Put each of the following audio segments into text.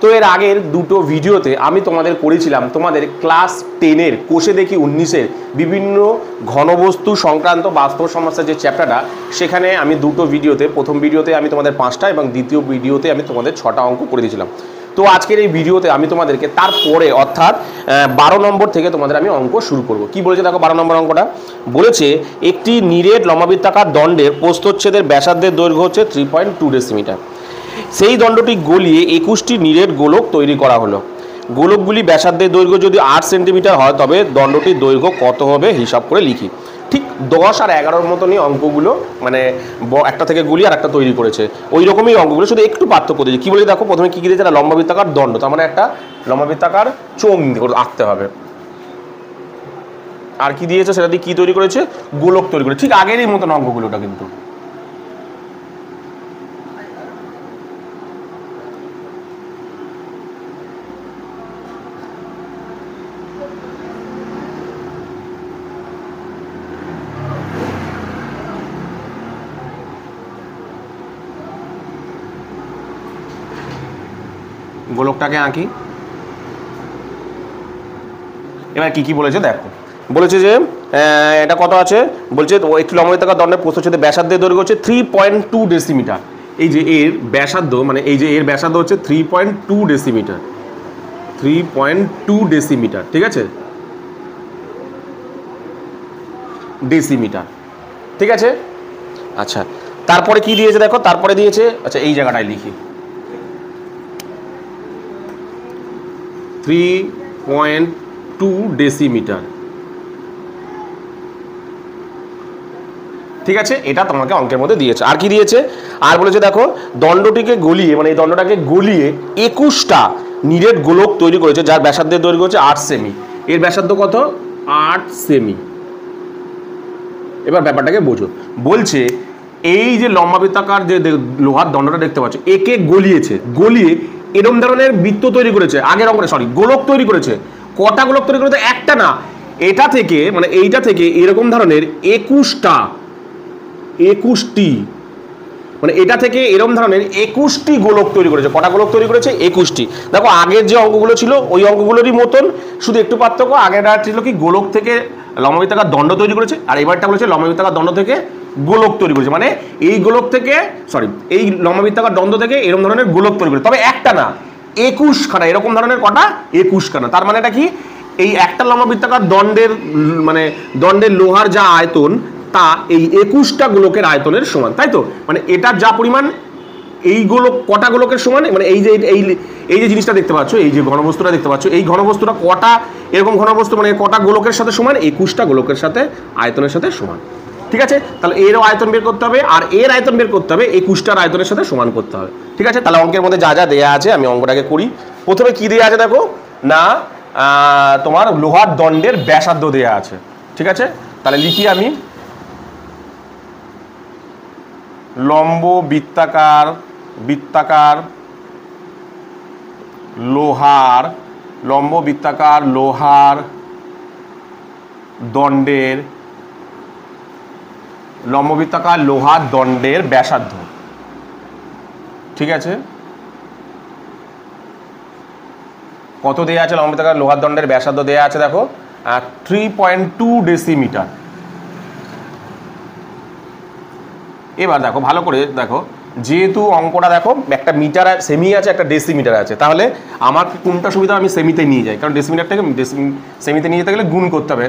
তো এর আগের দুটো ভিডিওতে আমি তোমাদের করেছিলাম তোমাদের ক্লাস 10-এর কোষে দেখি 19-এর বিভিন্ন ঘনবস্তু সংক্রান্ত বাস্তব সমস্যার যে চ্যাপ্টারটা, সেখানে আমি দুটো ভিডিওতে, প্রথম ভিডিওতে আমি তোমাদের 5টা এবং দ্বিতীয় ভিডিওতে আমি তোমাদের 6টা অঙ্ক করে দিয়েছিলাম। তো আজকের এই ভিডিওতে আমি তোমাদেরকে তারপরে অর্থাৎ 12 নম্বর থেকে তোমাদের আমি অঙ্ক শুরু করব। কি বলেছে দেখো 12 নম্বর অঙ্কটা বলেছে, একটি নিরেট লম্বাবৃত্তাকার দণ্ডের প্রস্থচ্ছেদের ব্যাসার্ধের দৈর্ঘ্য হচ্ছে 3.2 ডেসিমিটার। সেই দণ্ডটি গলিয়ে 21টি নিরেট গোলক তৈরি করা হলো। গোলকগুলি ব্যাসার্ধের দৈর্ঘ্য যদি 8 সেন্টিমিটার হয় তবে দণ্ডটির দৈর্ঘ্য কত হবে হিসাব করে লিখি। ঠিক 10 আর 11-র মতনই অঙ্কগুলো, মানে একটা থেকে গুলি আর একটা তৈরি করেছে, ওই রকমই অঙ্কগুলো, শুধু একটু পার্থক্য দিয়েছে। কী বলে দেখো, প্রথমে কী দিয়েছে, একটা লম্বাবৃত্তাকার দণ্ড, তার মানে একটা লম্বাবৃত্তাকার চোঙ আঁকতে হবে। আর কি দিয়েছে, সেটা দিয়ে কী তৈরি করেছে, গোলক তৈরি করেছে। ঠিক আগেরই মতন অঙ্কগুলোটা কিন্তু। গোলকটাকে আঁকি। এবার কি কি বলেছে দেখো, বলেছে যে এটা কত আছে, বলছে একটি লম্বাবৃত্তাকার দণ্ডের প্রস্থচ্ছেদের ব্যাসার্ধের দৈর্ঘ্য হচ্ছে 3.2 ডেসিমিটার। এই যে এর ব্যাসার্ধ, মানে এই যে এর ব্যাসার্ধ হচ্ছে 3.2 ডেসিমিটার, 3.2 ডেসিমিটার, ঠিক আছে, ডেসিমিটার, ঠিক আছে। আচ্ছা, তারপরে কি দিয়েছে দেখো, তারপরে দিয়েছে, আচ্ছা এই জায়গাটায় লিখি, 3.2 ডেসিমিটার, ঠিক আছে। এটা তোমাকে অঙ্কের মধ্যে দিয়েছে। আর কি দিয়েছে, আর বলেছে দেখো দণ্ডটিকে গলিয়ে, মানে এই দণ্ডটাকে গলিয়ে 21টা নিরেট গোলক তৈরি করেছে যার ব্যাসার্ধের দৈর্ঘ্য হচ্ছে 8 সেমি। এর ব্যাসার্ধ কত, 8 সেমি। এবার ব্যাপারটাকে বোঝো, বলছে এই যে লম্বাবৃত্তাকার যে লোহার দণ্ডটা দেখতে পাচ্ছ, একে গলিয়েছে, গলিয়ে এরকম ধরনের বৃত্ত তৈরি করেছে, আগের অঙ্কে সরি গোলক তৈরি করেছে। কটা গোলক তৈরি করেছে, একটা না, এটা থেকে মানে এইটা থেকে এরকম ধরনের 21টি, মানে এটা থেকে এরকম ধরনের 21টি গোলক তৈরি করেছে। কটা গোলক তৈরি করেছে, 21টি। দেখো আগের যে অঙ্কগুলো ছিল ওই অঙ্কগুলোরই মতন, শুধু একটু পার্থক্য, আগেরটা ছিল কি গোলক থেকে লম্বাবৃত্তাকার দণ্ড তৈরি করেছে, আর এবারটা বলেছে লম্বাবৃত্তাকার দণ্ড থেকে গোলক তৈরি করেছে। মানে এই গোলক থেকে এই লম্বাবৃত্তাকার দণ্ড থেকে এরকম ধরনের গোলক তৈরি করেছে, তবে একটা না, 21খানা, এরকম ধরনের কটা, 21খানা। তার মানে এটা কি, এই একটা লম্বাবৃত্তাকার দণ্ডের মানে দণ্ডের লোহার যা আয়তন তা এই 21টা গোলকের আয়তনের সমান, তাই তো। মানে এটার যা পরিমাণ, এই গোলক কটা গোলকের সমান, মানে এই যে এই যে জিনিসটা দেখতে পাচ্ছ, এই যে ঘনবস্তুটা দেখতে পাচ্ছ, এই ঘনবস্তুটা কটা এরকম ঘনবস্তু, মানে কটা গোলকের সাথে সমান, 21টা গোলকের সাথে আয়তনের সাথে সমান, ঠিক আছে। তাহলে এরও আয়তন বের করতে হবে, আর এর আয়তন বের করতে হবে 21টার আয়তনের সাথে সমান করতে হবে, ঠিক আছে। তাহলে অঙ্কের মধ্যে যা যা দেয়া আছে আমি অঙ্কটাকে করি। প্রথমে কি দেয়া আছে দেখো, না তোমার লোহার দণ্ডের ব্যাসার্ধ দেয়া আছে, ঠিক আছে। তাহলে লিখি আমি, বৃত্তাকার লোহার দণ্ডের ব্যাসার্ধ, ঠিক আছে। কত দেয়া আছে, লম্বাবৃত্তাকার লোহার দণ্ডের ব্যাসার্ধ দেয়া আছে দেখো 3.2 ডেসিমিটার। এবার দেখো ভালো করে দেখো, যেহেতু অঙ্কটা দেখো একটা মিটার সেমি আছে, একটা ডেসিমিটার আছে, তাহলে আমার কোনটা সুবিধা, আমি সেমিতে নিয়ে যাই, কারণ ডেসিমিটারটাকে সেমিতে নিয়ে যেতে গেলে গুণ করতে হবে।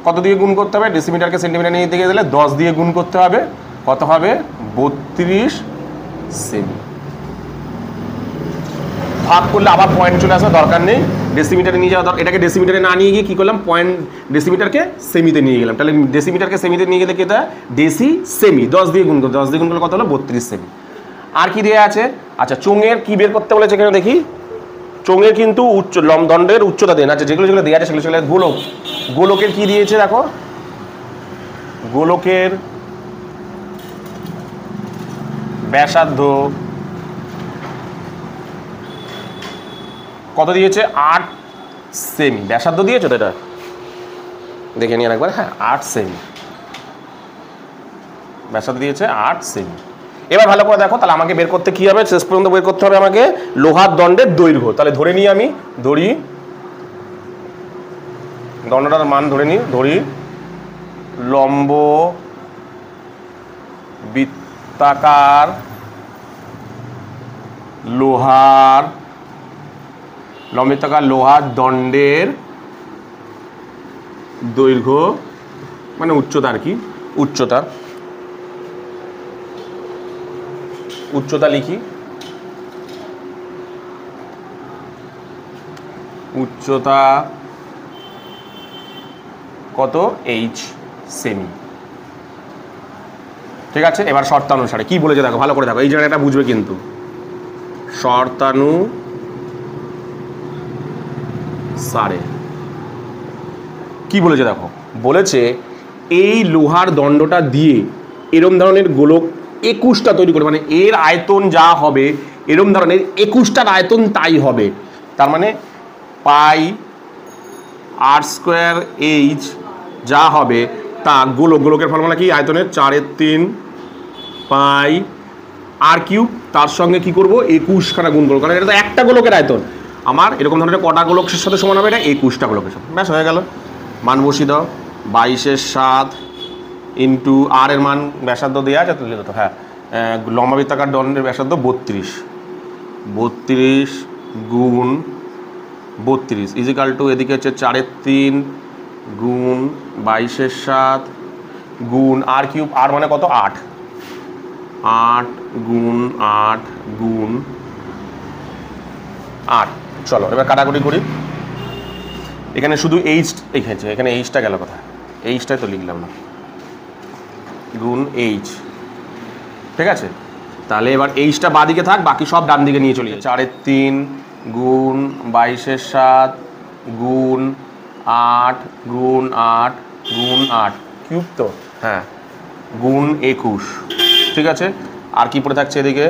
কত দিয়ে গুণ করতে হবে, ডেসিমিটারকে সেন্টিমিটার নিয়ে যেতে গেলে 10 দিয়ে গুণ করতে হবে, কত হবে, 32 সেমি। ভাগ করলে আবার পয়েন্ট চলে আসা দরকার নেই, ডেসিমিটারে নিয়ে যাওয়া দরকার। এটাকে ডেসিমিটারে না নিয়ে গিয়ে কী করলাম, ডেসিমিটারকে সেমিতে নিয়ে গেলাম। তাহলে ডেসিমিটারকে সেমিতে নিয়ে গেলে কি তা, ডেসি সেমি, 10 দিয়ে গুণ করতে, 10 দিয়ে গুণ করলে কত হলো, 32 সেমি। আর কি দেওয়া আছে, আচ্ছা চোঙের কি বের করতে বলেছে এখানে দেখি, চোঙের কিন্তু দণ্ডের উচ্চতা দেন, আচ্ছা যেগুলো দেওয়া আছে সেগুলো গোলকের কি দিয়েছে দেখো, গোলকের ব্যাসার্ধ কত দিয়েছে, 8 সেমি ব্যাসার্ধ দিয়েছে তো, এটা দেখে নিয়ে একবার, হ্যাঁ 8 সেমি ব্যাসার্ধ দিয়েছে, 8 সেমি। এবার ভালো করে দেখো, তাহলে আমাকে বের করতে কি হবে, শেষ পর্যন্ত বের করতে হবে আমাকে লোহার দণ্ডের দৈর্ঘ্য। তাহলে ধরে নিই, আমি ধরি দণ্ডটার মান ধরি লম্ব বৃত্তাকার লোহার দণ্ডের দৈর্ঘ্য মানে উচ্চতা আর কি, উচ্চতা লিখি, উচ্চতা কত, h সেমি। ঠিক আছে, এবার শর্তানুসারে কি বলেছে দেখো, ভালো করে দেখো, এই জায়গাটা বুঝবে কিন্তু। শর্তানুসারে কি বলেছে দেখো, বলেছে এই লোহার দণ্ডটা দিয়ে এরম ধরনের গোলক 21টা তৈরি করে, মানে এর আয়তন যা হবে এরম ধরনের 21টার আয়তন তাই হবে। তার মানে পাই r² h যা হবে তা গোলকের ফর্মুলা কি, আয়তনের 4/3 পাই r³ তার সঙ্গে কি করব 21খানা গুণ করবো, কারণ এটা তো একটা গোলকের আয়তন। আমার এরকম ধরনের কটা গোলকের সাথে সমান হবে, এটা 21টা গোলকের সাথে। ব্যাস হয়ে গেল, মান বসিয়ে দাও। 22/7 ইন্টু আর এর মান ব্যাসার্ধ দেওয়া আছে তুলে দিত, হ্যাঁ লম্বাবৃত্তাকার দণ্ডের ব্যাসার্ধ 32 গুণ 32 ইজিক্যাল টু এদিকে হচ্ছে 4/3 গুণ 22/7 গুণ r³ আর মানে কত 8 গুণ 8 গুণ 8। চলো এবার কাটাকুটি করি। এখানে শুধু এখানে এইচটা গেল কথা, এইচটাই তো লিখলাম না, গুণ h। ঠিক আছে, তাহলে এবার এইচটা বাঁদিকে থাক, বাকি সব ডান দিকে নিয়ে চলি। 4/3 গুণ 22/7 গুণ 8 গুণ 8 গুণ 8 কিউব তো, হ্যাঁ গুণ 21। ঠিক আছে, আর কি পড়ে থাকছে এদিকে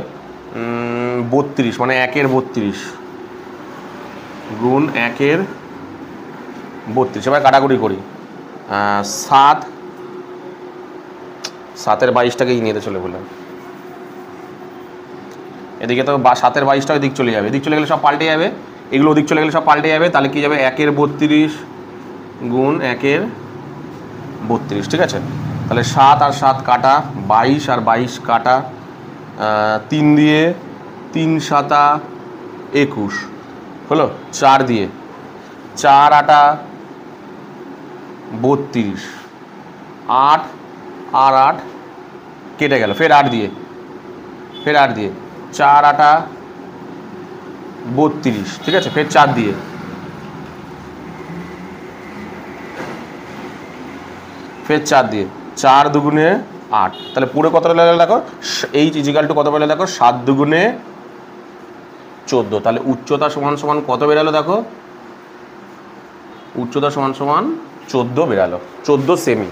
32 মানে 1/32 গুণ 1/32। এবার কাটাকুটি করি, 7-এর 22টাকে নিয়ে চলে বললাম, এদিকে তো 7-এর 22টা এদিক চলে যাবে, এদিক চলে গেলে সব পাল্টে যাবে, এগুলো ওদিক চলে গেলে সব পাল্টে যাবে। তাহলে কি যাবে 1/32 গুণ 1/32। ঠিক আছে, তাহলে 7 আর 7 কাটা, 22 আর 22 কাটা, 3 দিয়ে 3 7 21 হলো, 4 দিয়ে 4 8 32, 8 আর 8 কেটে গেল, ফের 8 দিয়ে 4 8 32। ঠিক আছে, ফের 4 দিয়ে, ফের 4 দিয়ে, 4 দুগুণে 8। তাহলে পুরো কত বেরোলো দেখো, এইচ ইজিক্যাল টু কত বেরোলো দেখো, 7 দুগুণে 14। তাহলে উচ্চতা সমান সমান কত বেরোলো দেখো, উচ্চতা সমান সমান 14 বেরোলো, 14 সেমি।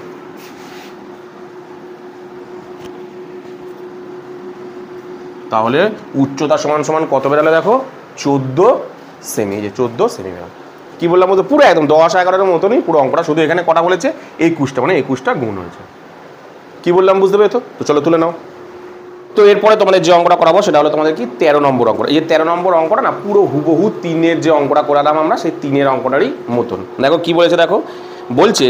তাহলে উচ্চতা সমান সমান কত বেরোলো দেখো, 14 সেমি। যে 14 সেমি বেরোলো, কি বললাম বলতো, পুরো একদম 10-11-এর মতনই পুরো অঙ্কটা, শুধু এখানে কটা বলেছে 21টা, মানে 21টা গুণ হয়েছে। কি বললাম বুঝতে পেরেছো তো? চলো তুলে নাও। তো এরপরে তোমাদের যে অঙ্কটা করাবো সেটা হলো তোমাদের কি 13 নম্বর অঙ্কটা। এই 13 নম্বর অঙ্কটা না পুরো হুবহু 3-এর যে অঙ্কটা করালাম আমরা, সেই 3-এর অঙ্কটারই মতন। দেখো কি বলেছে, দেখো বলছে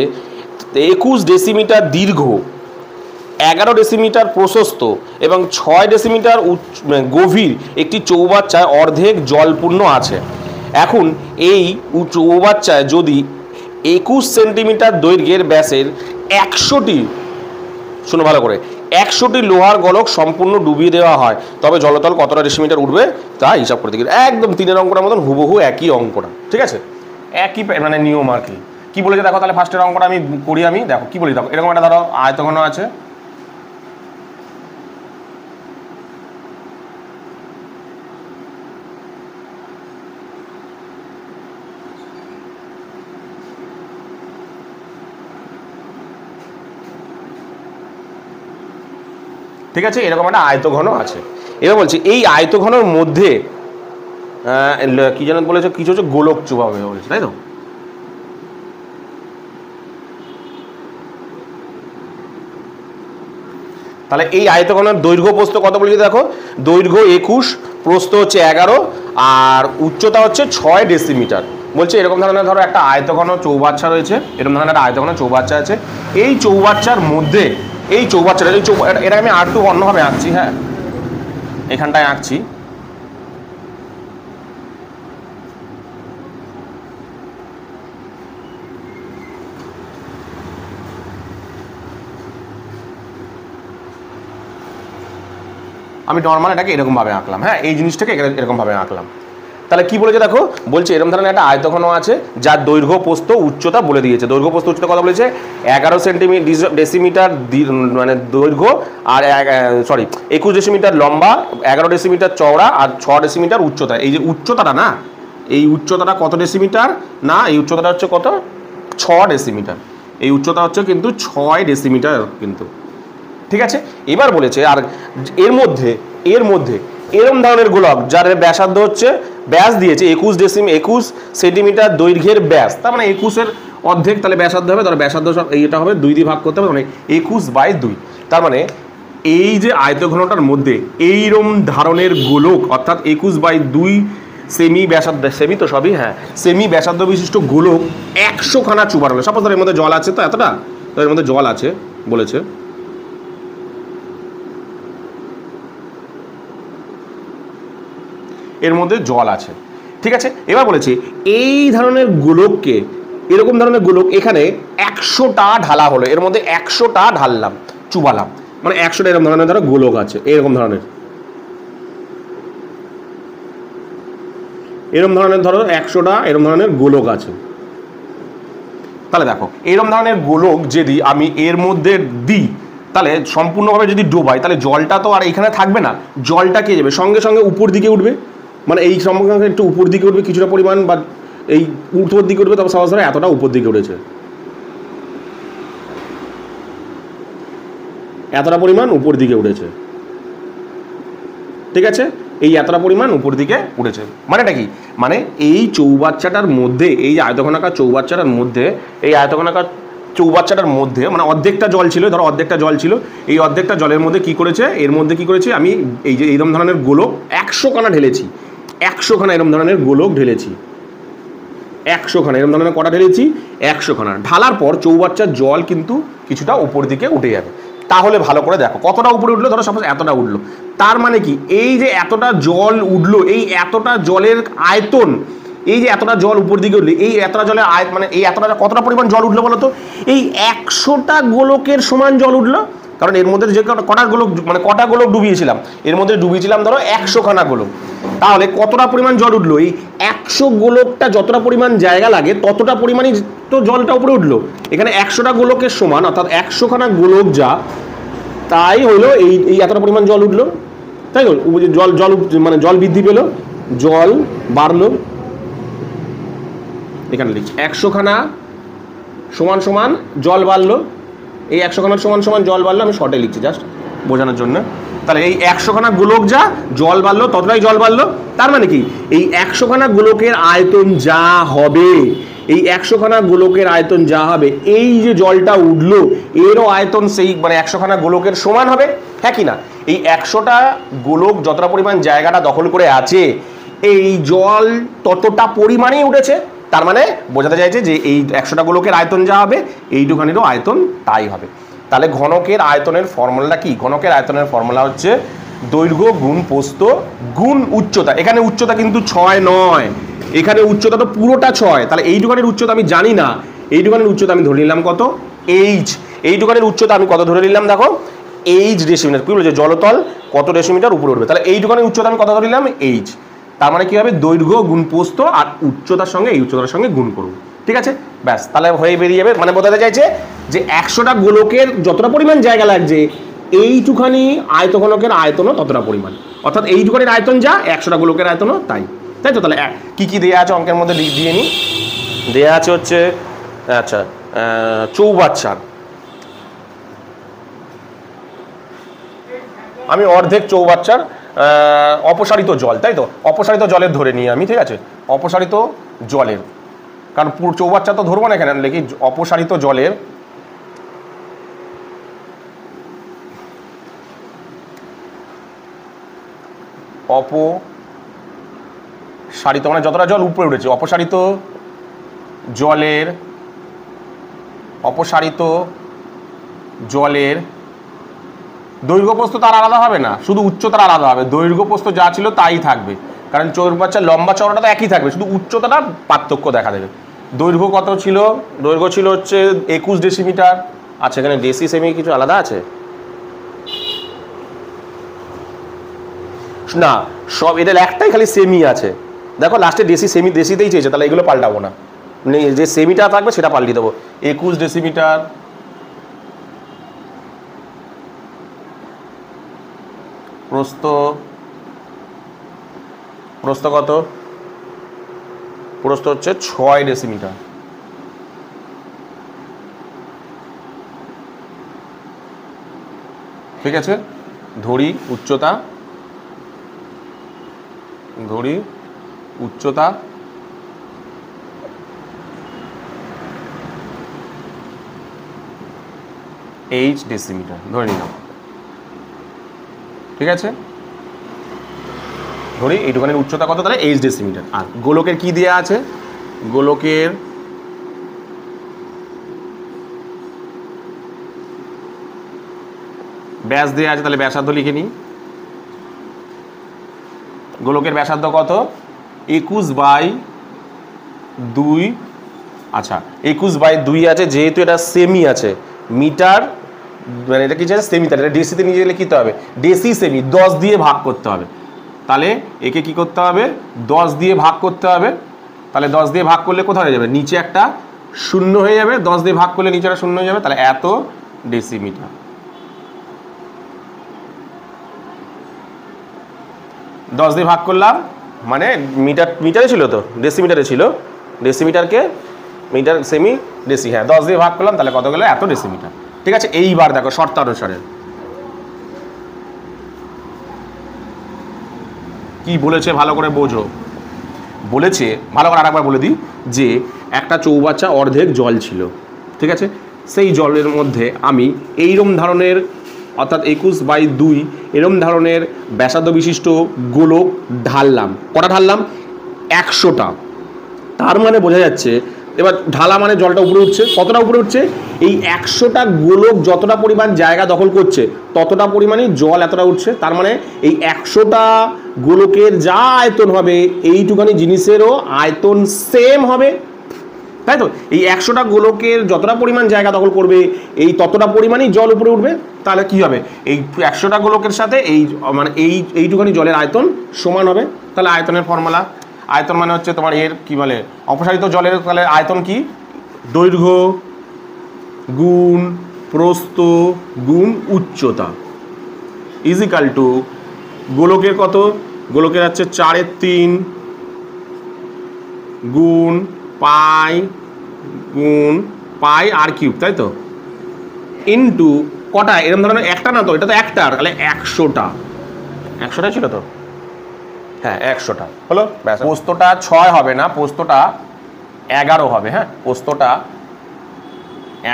21 ডেসিমিটার দীর্ঘ, 11 ডেসিমিটার প্রশস্ত এবং 6 ডেসিমিটার গভীর একটি চৌবাচ্চায় অর্ধেক জলপূর্ণ আছে। এখন এই চৌবাচ্চায় যদি 21 সেন্টিমিটার দৈর্ঘ্যের ব্যাসের 100টি, শুনো ভালো করে, 100টি লোহার গোলক সম্পূর্ণ ডুবিয়ে দেওয়া হয়, তবে জলতল কতটা ডেসিমিটার উঠবে তা হিসাব করে দেখি। একদম 3-এর অঙ্কটার মতন হুবহু একই অঙ্কটা। ঠিক আছে, একই মানে নিয়ম আর কি। কি বলেছে দেখো, তাহলে ফার্স্টের অঙ্কটা আমি করি। আমি দেখো কি বলি, দেখো এরকম একটা ধরো আয়তঘন আছে, ঠিক আছে, এরকম একটা আয়তঘন আছে। এবার বলছি এই আয়তঘনের মধ্যে কি যেন বলেছে, কিছু হচ্ছে গোলক চুবাবে বলেছে, তাই তো? তাহলে এই আয়তঘনের দৈর্ঘ্য প্রস্থ কত বলেছি দেখো, দৈর্ঘ্য 21, প্রস্থ হচ্ছে 11 আর উচ্চতা হচ্ছে 6 ডেসিমিটার। বলছে এরকম ধরনের ধরো একটা আয়তঘন চৌবাচ্চা রয়েছে, এরকম ধরনের একটা আয়তঘন চৌবাচ্চা আছে। এই চৌবাচ্চার মধ্যে এই চৌবাচ্চাটা এটা আমি আর একটু অন্যভাবে আঁকছি, হ্যাঁ এখানটায় আঁকছি। আমি নর্মাল এটাকে এরকমভাবে আঁকলাম, হ্যাঁ এই জিনিসটাকে এরকমভাবে আঁকলাম। তাহলে কি বলেছে দেখো, বলছে এরকম ধরনের একটা আয়তঘন আছে যার দৈর্ঘ্য প্রস্থ উচ্চতা বলে দিয়েছে। দৈর্ঘ্য প্রস্থ উচ্চতা কথা বলেছে 11 ডেসিমিটার মানে দৈর্ঘ্য আর 21 ডেসিমিটার লম্বা, 11 ডেসিমিটার চওড়া আর 6 ডেসিমিটার উচ্চতা। এই যে উচ্চতাটা না, এই উচ্চতাটা কত ডেসিমিটার না, এই উচ্চতাটা হচ্ছে কত 6 ডেসিমিটার। এই উচ্চতা হচ্ছে কিন্তু 6 ডেসিমিটার কিন্তু, ঠিক আছে। এবার বলেছে আর এর মধ্যে এরম ধরনের গোলক যার ব্যাসার্ধ হচ্ছে, ব্যাস দিয়েছে 21 সেন্টিমিটার দৈর্ঘ্যের ব্যাস, তার মানে 21-এর অর্ধেক তাহলে ব্যাসার্ধ হবে, তাহলে ব্যাসার্ধ এটা হবে 2 দিয়ে ভাগ করতে হবে, মানে 21/2। তার মানে এই যে আয়তঘনটার মধ্যে এইরম ধরনের গোলক অর্থাৎ 21/2 সেমি ব্যাসার্ধ, সেমি তো সবই হ্যাঁ সেমি ব্যাসার্ধ বিশিষ্ট গোলক 100খানা চুবানো হলো। সাপোজ এর মধ্যে জল আছে, তো এতটা তো এর মধ্যে জল আছে বলেছে, এর মধ্যে জল আছে, ঠিক আছে। এবার বলেছি এই ধরনের গোলককে, এরকম ধরনের গোলক এখানে 100টা ঢালা হলো, এর মধ্যে 100টা ঢাললাম চুবালাম, মানে 100টা এরকম ধরনের ধরো গোলক আছে, এরকম ধরনের ধরো 100টা এরকম ধরনের গোলক আছে। তাহলে দেখো এরকম ধরনের গোলক যদি আমি এর মধ্যে দিই, তাহলে সম্পূর্ণভাবে যদি ডোবাই তাহলে জলটা তো আর এখানে থাকবে না, জলটা কে যাবে সঙ্গে সঙ্গে উপর দিকে উঠবে, মানে এই সম্পর্কে একটু উপর দিকে উঠবে কিছুটা পরিমাণ, বা এই উপর দিকে উঠবে, তবে সহজ ধরে এতটা উপর দিকে উঠেছে, এতটা পরিমাণ উপর দিকে উঠেছে, ঠিক আছে। এই এতটা পরিমাণ উপর দিকে উঠেছে মানেটা কি, মানে এই চৌবাচ্চাটার মধ্যে, এই যে আয়তঘনাকার চৌবাচ্চাটার মধ্যে, এই আয়তঘনাকার চৌবাচ্চাটার মধ্যে মানে অর্ধেকটা জল ছিল, ধরো অর্ধেকটা জল ছিল, এই অর্ধেকটা জলের মধ্যে কি করেছে, এর মধ্যে কি করেছি আমি এই যে এইরকম ধরনের গোলক 100খানা ঢেলেছি, 100খানা এরকম ধরনের গোলক ঢেলেছি, 100খানা এরকম ধরনের কটা ঢেলেছি, 100খানা ঢালার পর চৌবাচ্চার জল কিন্তু কিছুটা উপর দিকে উঠে যাবে। তাহলে ভালো করে দেখো কতটা উপরে উঠলো, ধরো সাপোজ এতটা উঠলো, তার মানে কি এই যে এতটা জল উঠলো, এই এতটা জলের আয়তন, এই যে এতটা জল উপর দিকে উঠলো, এই এতটা জলের মানে এই এতটা কতটা পরিমাণ জল উঠলো বলো তো, এই 100টা গোলকের সমান জল উঠলো, কারণ এর মধ্যে যে কটা গোলক মানে কটা গোলক ডুবিয়েছিলাম, এর মধ্যে ডুবিয়েছিলাম ধরো 100খানা গোলক, তাহলে কতটা পরিমাণ জল উঠলো, এই 100 গোলকটা যতটা পরিমাণ জায়গা লাগে ততটা পরিমাণই তো জলটা উপরে উঠলো। এখানে 100টা গোলকের সমান অর্থাৎ 100খানা গোলক যা, তাই হইলো এই এতটা পরিমাণ জল উঠলো, তাই তো জল মানে জল বৃদ্ধি পেলো, জল বাড়লো, এখানে লিখছি 100খানা সমান সমান জল বাড়লো, এই 100খানার সমান সমান জল বাড়লো, আমি শর্টে লিখছি জাস্ট বোঝানোর জন্য। তাহলে এই 100খানা গোলক যা জল বাড়লো ততটাই জল বাড়লো, তার মানে কি এই 100খানা গোলকের আয়তন যা হবে, এই 100খানা গোলকের আয়তন যা হবে, এই যে জলটা উঠলো এরও আয়তন সেই মানে 100খানা গোলকের সমান হবে, হ্যাঁ কি না। এই 100টা গোলক যতটা পরিমাণ জায়গাটা দখল করে আছে, এই জল ততটা পরিমাণেই উঠেছে, তার মানে বোঝাতে চাইছে যে এই 100টা গোলকের আয়তন যা হবে এইটুখানিরও আয়তন তাই হবে। তাহলে ঘনকের আয়তনের ফর্মুলাটা কি, ঘনকের আয়তনের ফর্মুলা হচ্ছে দৈর্ঘ্য গুণ প্রস্থ গুণ উচ্চতা। এখানে উচ্চতা কিন্তু 6 নয়, এখানে উচ্চতা তো পুরোটা 6, তাহলে এইটুখানির উচ্চতা আমি জানি না, এইটুখানির উচ্চতা আমি ধরে নিলাম কত এইচ, এইটুখানির উচ্চতা আমি কত ধরে নিলাম দেখো এইচ ডেসিমিটার, কি বলেছে জলতল কত ডেসিমিটার উপরে উঠবে, তাহলে এইটুখানির উচ্চতা আমি কত ধরে নিলাম এইচ, তার মানে কি হবে দৈর্ঘ্য গুণ প্রস্থ আর উচ্চতার সঙ্গে এই উচ্চতার সঙ্গে গুণ করব, ঠিক আছে ব্যাস, তাহলে হয়ে বেরিয়ে যাবে। মানে বোঝাতে চাইছে যে 100টা গোলকের যতটা পরিমাণ জায়গা লাগছে এইটুখানি আয়তঘনকের আয়তনও ততটা পরিমাণ, অর্থাৎ এইটুখানির আয়তন যা 100টা গোলকের আয়তনও তাই, তাই তো। তাহলে কি কি দেওয়া আছে অঙ্কের মধ্যে দিয়ে নিই, দেওয়া আছে হচ্ছে আচ্ছা চৌবাচ্চার, আমি অর্ধেক চৌবাচ্চার অপসারিত জল, তাই তো অপসারিত জলের ধরে নিই আমি, ঠিক আছে অপসারিত জলের, কারণ পুরো চৌবাচ্চা তো ধরবো না এখানে, লিখি অপসারিত জলের অপসারিত মানে যতটা জল উপরে উঠেছে, অপসারিত জলের দৈর্ঘ্য প্রস্থ তার আলাদা হবে না, শুধু উচ্চতার আলাদা হবে। দৈর্ঘ্য প্রস্থ যা ছিল তাই থাকবে, কারণ চৌবাচ্চার লম্বা চওড়াটা তো একই থাকবে, শুধু উচ্চতাটা পার্থক্য দেখা দেবে। দৈর্ঘ্য কত ছিল? দৈর্ঘ্য ছিল হচ্ছে 21 ডেসিমিটার। আচ্ছা, এখানে ডেসি সেমি কিছু আলাদা আছে না, সব এদের একটাই খালি সেমি আছে। দেখো লাস্টে ডেসি সেমি ডেসিতেই চেয়েছে, তাহলে এগুলো পাল্টাবো না, যে সেমিটা থাকবে সেটা পাল্টিয়ে দেবো। 21 ডেসিমিটার। প্রস্থ কত? প্রস্থ হচ্ছে 6 ডেসিমিটার। ঠিক আছে, ধরি উচ্চতা 8 ডেসিমিটার ধরে নিলাম। ঠিক আছে, ধরি এইটুখানের উচ্চতা কত, তাহলে 8 ডেসিমিটার। আর গোলকের কি দেওয়া আছে? গোলকের ব্যাস দেওয়া আছে, তাহলে ব্যাসার্ধ লিখে নিই। গোলকের ব্যাসার্ধ কত? 21/2। আচ্ছা, 21/2 আছে, যেহেতু এটা সেমি আছে, মিটার মানে এটা কি আছে সেমিটার, এটা ডেসিতে নিয়ে গেলে কী হবে? ডেসি সেমি 10 দিয়ে ভাগ করতে হবে। তাহলে একে কি করতে হবে? 10 দিয়ে ভাগ করতে হবে। তাহলে 10 দিয়ে ভাগ করলে কোথায় হয়ে যাবে? নিচে একটা শূন্য হয়ে যাবে, 10 দিয়ে ভাগ করলে নিচে একটা শূন্য হয়ে যাবে, তাহলে এত ডেসিমিটার। 10 দিয়ে ভাগ করলাম মানে মিটারে ছিল তো, ডেসিমিটারে ছিল, ডেসিমিটারকে মিটার সেমি ডেসি, হ্যাঁ 10 দিয়ে ভাগ করলাম, তাহলে কত গেল? এত ডেসিমিটার। ঠিক আছে, এইবার দেখো শর্তানুসারে কি বলেছে ভালো করে বোঝো। বলেছে ভালো করে আরেকবার বলে দিই, যে একটা চৌবাচ্চা অর্ধেক জল ছিল, ঠিক আছে, সেই জলের মধ্যে আমি এইরকম ধরনের অর্থাৎ 21/2 এরম ধরনের ব্যাসার্ধ বিশিষ্ট গোলক ঢাললাম। কটা ঢাললাম? 100টা। তার মানে বোঝা যাচ্ছে, এবার ঢালা মানে জলটা উপরে উঠছে, কতটা উপরে উঠছে? এই 100টা গোলক যতটা পরিমাণ জায়গা দখল করছে ততটা পরিমাণই জল এতটা উঠছে। তার মানে এই 100টা গোলকের যা আয়তন হবে এইটুখানি জিনিসেরও আয়তন সেম হবে, তাই তো? এই 100টা গোলকের যতটা পরিমাণ জায়গা দখল করবে এই ততটা পরিমাণই জল উপরে উঠবে। তাহলে কি হবে? এই 100টা গোলকের সাথে এই মানে এইটুখানি জলের আয়তন সমান হবে। তাহলে আয়তনের ফর্মুলা, আয়তন মানে হচ্ছে তোমার এর কি বলে, অপসারিত জলের তাহলে আয়তন কি? দৈর্ঘ্য গুণ প্রস্থ গুণ উচ্চতা ইজিক্যাল টু গোলকের কত? গোলকের হচ্ছে 4/3 গুণ পাই আর কিউব, তাই তো, ইন্টু কটা? এরকম ধরনের একটা না তো, এটা তো একটা, তাহলে 100টা। 100টা ছিল তো, হ্যাঁ 100টা হলো। পোস্তটা 6 হবে না, পোস্তটা 11 হবে। হ্যাঁ, পোস্তটা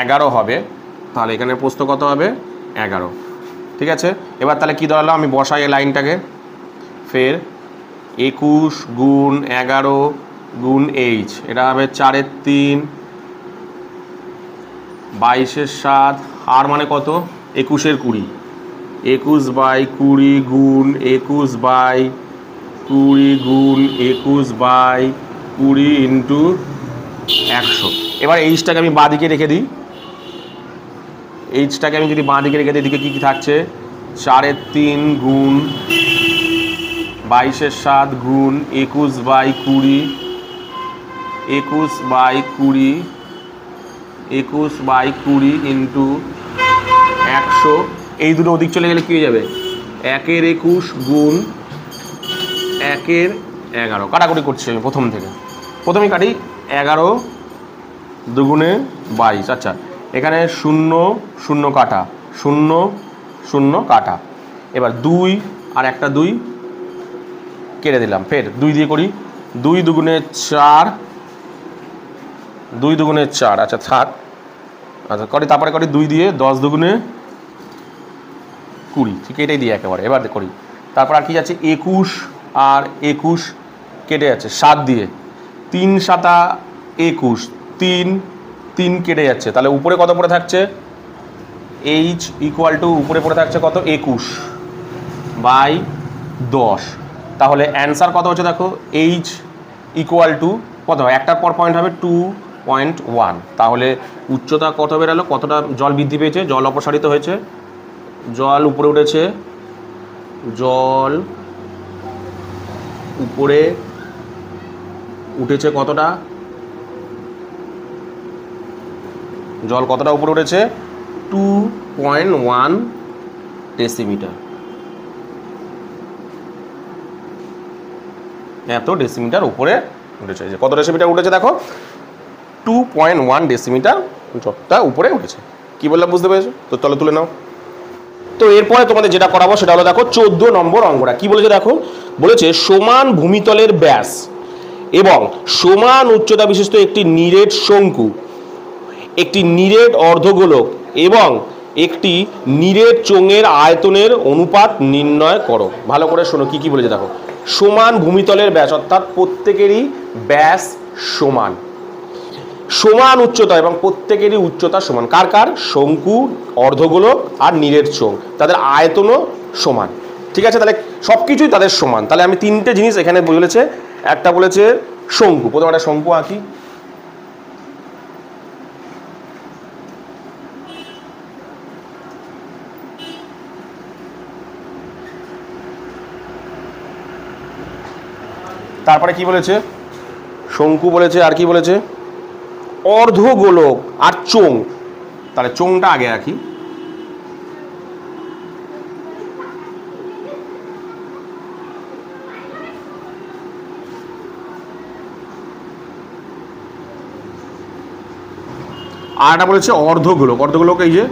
11 হবে। তাহলে এখানে পোস্ত কত হবে? 11। ঠিক আছে, এবার তাহলে কি দাঁড়ালো? আমি বসাই এই লাইনটাকে, ফের 21 গুণ 11 গুণ এইচ, এটা হবে 4/3 22/7, আর মানে কত? 21/20। 21/20 গুণ 21/20 গুণ 21/20 ইন্টু 100। এবার এইচটাকে আমি বাঁ দিকে রেখে দিই, এইচটাকে আমি যদি বাঁ দিকে রেখে দিই, এদিকে কী কী থাকছে? 4/3 গুণ 22/7 গুণ 21/20 21/20 ইন্টু 100। এই দুটো ওদিক চলে গেলে কী হয়ে যাবে? 1/21 গুণ 1/11। কাটাকুটি করছি আমি প্রথম থেকে, প্রথমেই কাটি। 11 দুগুণে 22। আচ্ছা, এখানে 0 0 কাটা, 0 0 কাটা। এবার 2 আর একটা 2 কেটে দিলাম, ফের 2 দিয়ে করি। 2 দুগুণে 4, 2 দুগুণে 4। আচ্ছা থাক, আচ্ছা করি, তারপরে করি 2 দিয়ে 10 দুগুণে 20। ঠিক এটাই দিই একেবারে। এবার করি, তারপর আর কি যাচ্ছে 21 আর 21 কেটে যাচ্ছে 7 দিয়ে, 3 7 21, 3 3 কেটে যাচ্ছে, তাহলে উপরে কত পড়ে থাকছে এইচ ইকুয়াল টু উপরে পড়ে থাকছে কত 21/10। তাহলে অ্যান্সার কত হচ্ছে দেখো এইচ ইকুয়াল টু কত হয়, একটার পর পয়েন্ট হবে 2.1। তাহলে উচ্চতা কত বেরালো, কতটা জল বৃদ্ধি পেয়েছে, জল অপসারিত হয়েছে, জল উপরে উঠেছে, জল উপরে উঠেছে কতটা, জল কতটা উপরে উঠেছে 2.1 ডেসিমিটার। এত ডেসিমিটার উপরে উঠেছে, কত ডেসিমিটার উঠেছে দেখো 2.1 ডেসিমিটার জলটা উপরে উঠেছে। কি বললাম বুঝতে পেরেছো? তো চলো তুলে নাও। তো এরপরে তোমাদের যেটা করাবো সেটা হলো দেখো 14 নম্বর অঙ্কটা কি বলেছে দেখো, বলেছে সমান ভূমিতলের ব্যাস এবং সমান উচ্চতা বিশিষ্ট একটি নিরেট শঙ্কু, একটি নিরেট অর্ধগোলক এবং একটি নিরেট চোঙের আয়তনের অনুপাত নির্ণয় করো। ভালো করে শোনো কি কি বলেছে দেখো, সমান ভূমিতলের ব্যাস অর্থাৎ প্রত্যেকেরই ব্যাস সমান, সমান উচ্চতা এবং প্রত্যেকেরই উচ্চতা সমান, কার কার, শঙ্কু, অর্ধগোলক আর নিরেট চোঙ, তাদের আয়তনও সমান। ঠিক আছে, তাহলে সব কিছুই তাদের সমান। তাহলে আমি তিনটে জিনিস এখানে বলেছে, একটা বলেছে শঙ্কু, প্রথমে একটা শঙ্কু আঁকি, তারপরে কি বলেছে শঙ্কু বলেছে, আর কি বলেছে অর্ধগোলক আর চোঙ, তাহলে চোঙটা আগে আঁকি, আর একটা বলেছে অর্ধগোলক, অর্ধগোলক এই যে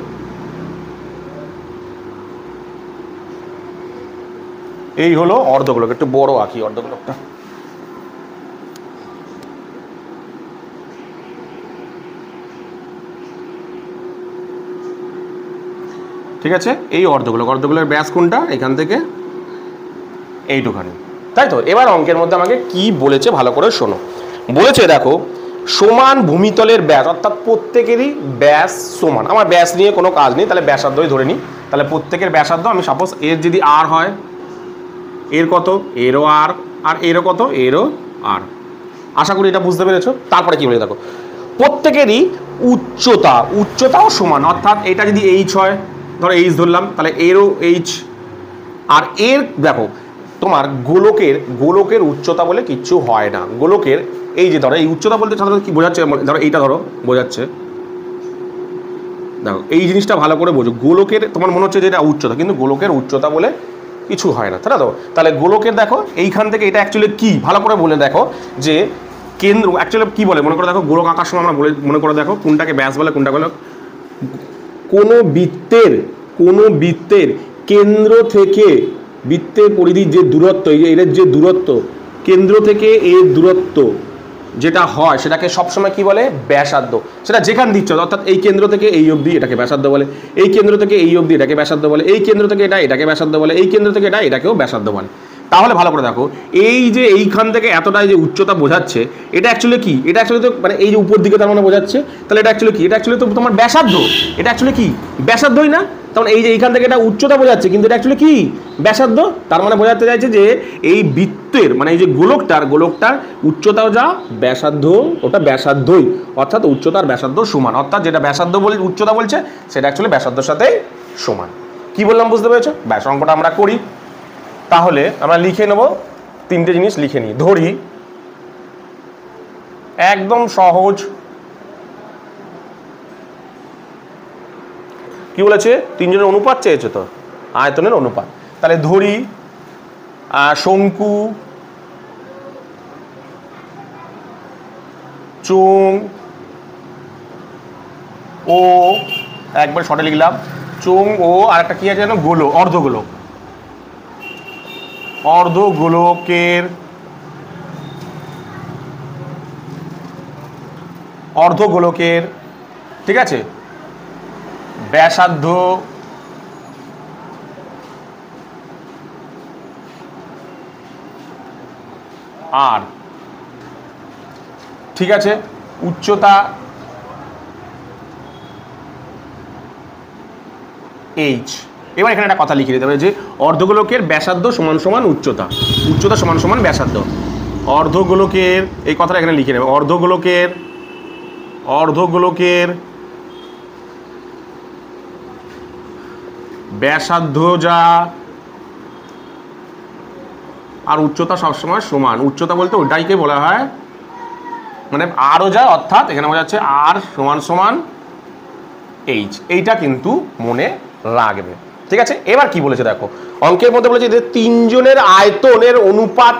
এই হলো অর্ধগোলক, একটু বড় আঁকি অর্ধগোলকটা, ঠিক আছে। এই অর্ধগোলক, অর্ধগোলকের ব্যাস কোনটা, এখান থেকে এইটুখানি, তাই তো। এবার অঙ্কের মধ্যে আমাকে কি বলেছে ভালো করে শোনো, বলেছে দেখো সমান ভূমিতলের ব্যাস অর্থাৎ প্রত্যেকেরই ব্যাস সমান, আমার ব্যাস নিয়ে কোনো কাজ নেই, তাহলে ব্যাসার্ধই ধরে নিই। তাহলে প্রত্যেকের ব্যাসার্ধ, আমি সাপোজ এর যদি আর হয়, এর কত, এরও আর, আর এরও কত, এরও আর। আশা করি এটা বুঝতে পেরেছো। তারপরে কি বলে দেখো প্রত্যেকেরই উচ্চতা, উচ্চতাও সমান, অর্থাৎ এটা যদি এইচ হয়, ধরো এইচ ধরলাম, তাহলে এরও এইচ, আর এর দেখো তোমার গোলকের উচ্চতা বলে কিচ্ছু হয় না। গোলকের এই যে ধরো এই উচ্চতা বলতে সাধারণত কি বোঝাচ্ছে, ধরো এইটা ধরো বোঝাচ্ছে, দেখো এই জিনিসটা ভালো করে বোঝো, গোলকের তোমার মনে হচ্ছে যে এটা উচ্চতা, কিন্তু গোলকের উচ্চতা বলে কিছু হয় না, তাই না? তো তাহলে গোলকের দেখো এইখান থেকে এটা অ্যাকচুয়ালি কি ভালো করে বলে দেখো যে কেন্দ্র অ্যাকচুয়ালি কি বলে মনে করে দেখো, গোলক আঁকার সময় আমরা বলে মনে করে দেখো কোনটাকে ব্যাস বলে কোনটা বলে, কোনো বৃত্তের কেন্দ্র থেকে বৃত্তের পরিধির যে দূরত্ব, এই যে এর যে দূরত্ব, কেন্দ্র থেকে এর দূরত্ব যেটা হয় সেটাকে সবসময় কি বলে ব্যাসার্ধ। সেটা যেখান দিচ্ছ, অর্থাৎ এই কেন্দ্র থেকে এই অবধি এটাকে ব্যাসার্ধ বলে, এই কেন্দ্র থেকে এই অবধি এটাকে ব্যাসার্ধ বলে, এই কেন্দ্র থেকে এটাকে ব্যাসার্ধ বলে, এই কেন্দ্র থেকে এটাকেও ব্যাসার্ধ বলে। তাহলে ভালো করে দেখো এই যে এইখান থেকে এতটাই যে উচ্চতা বোঝাচ্ছে, এটা অ্যাকচুয়ালি কি, এটা অ্যাকচুয়ালি তো মানে এই যে উপর দিকে তার মানে বোঝাচ্ছে, তাহলে এটা অ্যাকচুয়ালি কি, এটা অ্যাকচুয়ালি তো তোমার ব্যাসার্ধ, এটা অ্যাকচুয়ালি কি ব্যাসার্ধই না। তখন এই যে এইখান থেকে এটা উচ্চতা বোঝাচ্ছে, কিন্তু এটা অ্যাকচুয়ালি কি ব্যাসার্ধ, তার মানে বোঝাতে চাইছে যে এই বৃত্তের মানে এই যে গোলকটার উচ্চতাও যা ব্যাসার্ধ ওটা ব্যাসার্ধই, অর্থাৎ উচ্চতার ব্যাসার্ধ সমান, অর্থাৎ যেটা ব্যাসার্ধ বলে উচ্চতা বলছে সেটা অ্যাকচুয়ালি ব্যাসার্ধের সাথে সমান। কি বললাম বুঝতে পেরেছো? ব্যাস অঙ্কটা আমরা করি। তাহলে আমরা লিখে নেব, তিনটে জিনিস লিখে নিই, ধরি একদম সহজ, কি বলেছে তিনজনের অনুপাত চেয়েছে তো, আয়তনের অনুপাত। তাহলে ধরি শঙ্কু, চোঙ ও, একবার শর্টে লিখলাম চোঙ ও, আর একটা কি আছে জানো, অর্ধগোলক, অর্ধগোলকের ঠিক আছে ব্যাসার্ধ আর, ঠিক আছে, উচ্চতা এইচ। এবার এখানে একটা কথা লিখে দিতে হবে যে অর্ধগোলকের ব্যাসার্ধ সমান সমান উচ্চতা, উচ্চতা সমান সমান ব্যাসার্ধ। অর্ধগোলকের, এই কথাটা এখানে লিখে নেবে, অর্ধগোলকের ব্যাসার্ধ যা আর উচ্চতা সবসময় সমান। উচ্চতা বলতে ওটাইকে বলা হয়, মানে আরও যা, অর্থাৎ এখানে বোঝা যাচ্ছে আর সমান সমান এইচ। এইটা কিন্তু মনে রাখবে, ঠিক আছে। এবার কি বলেছে দেখো, অঙ্কের মধ্যে বলেছে যে তিনজনের আয়তনের অনুপাত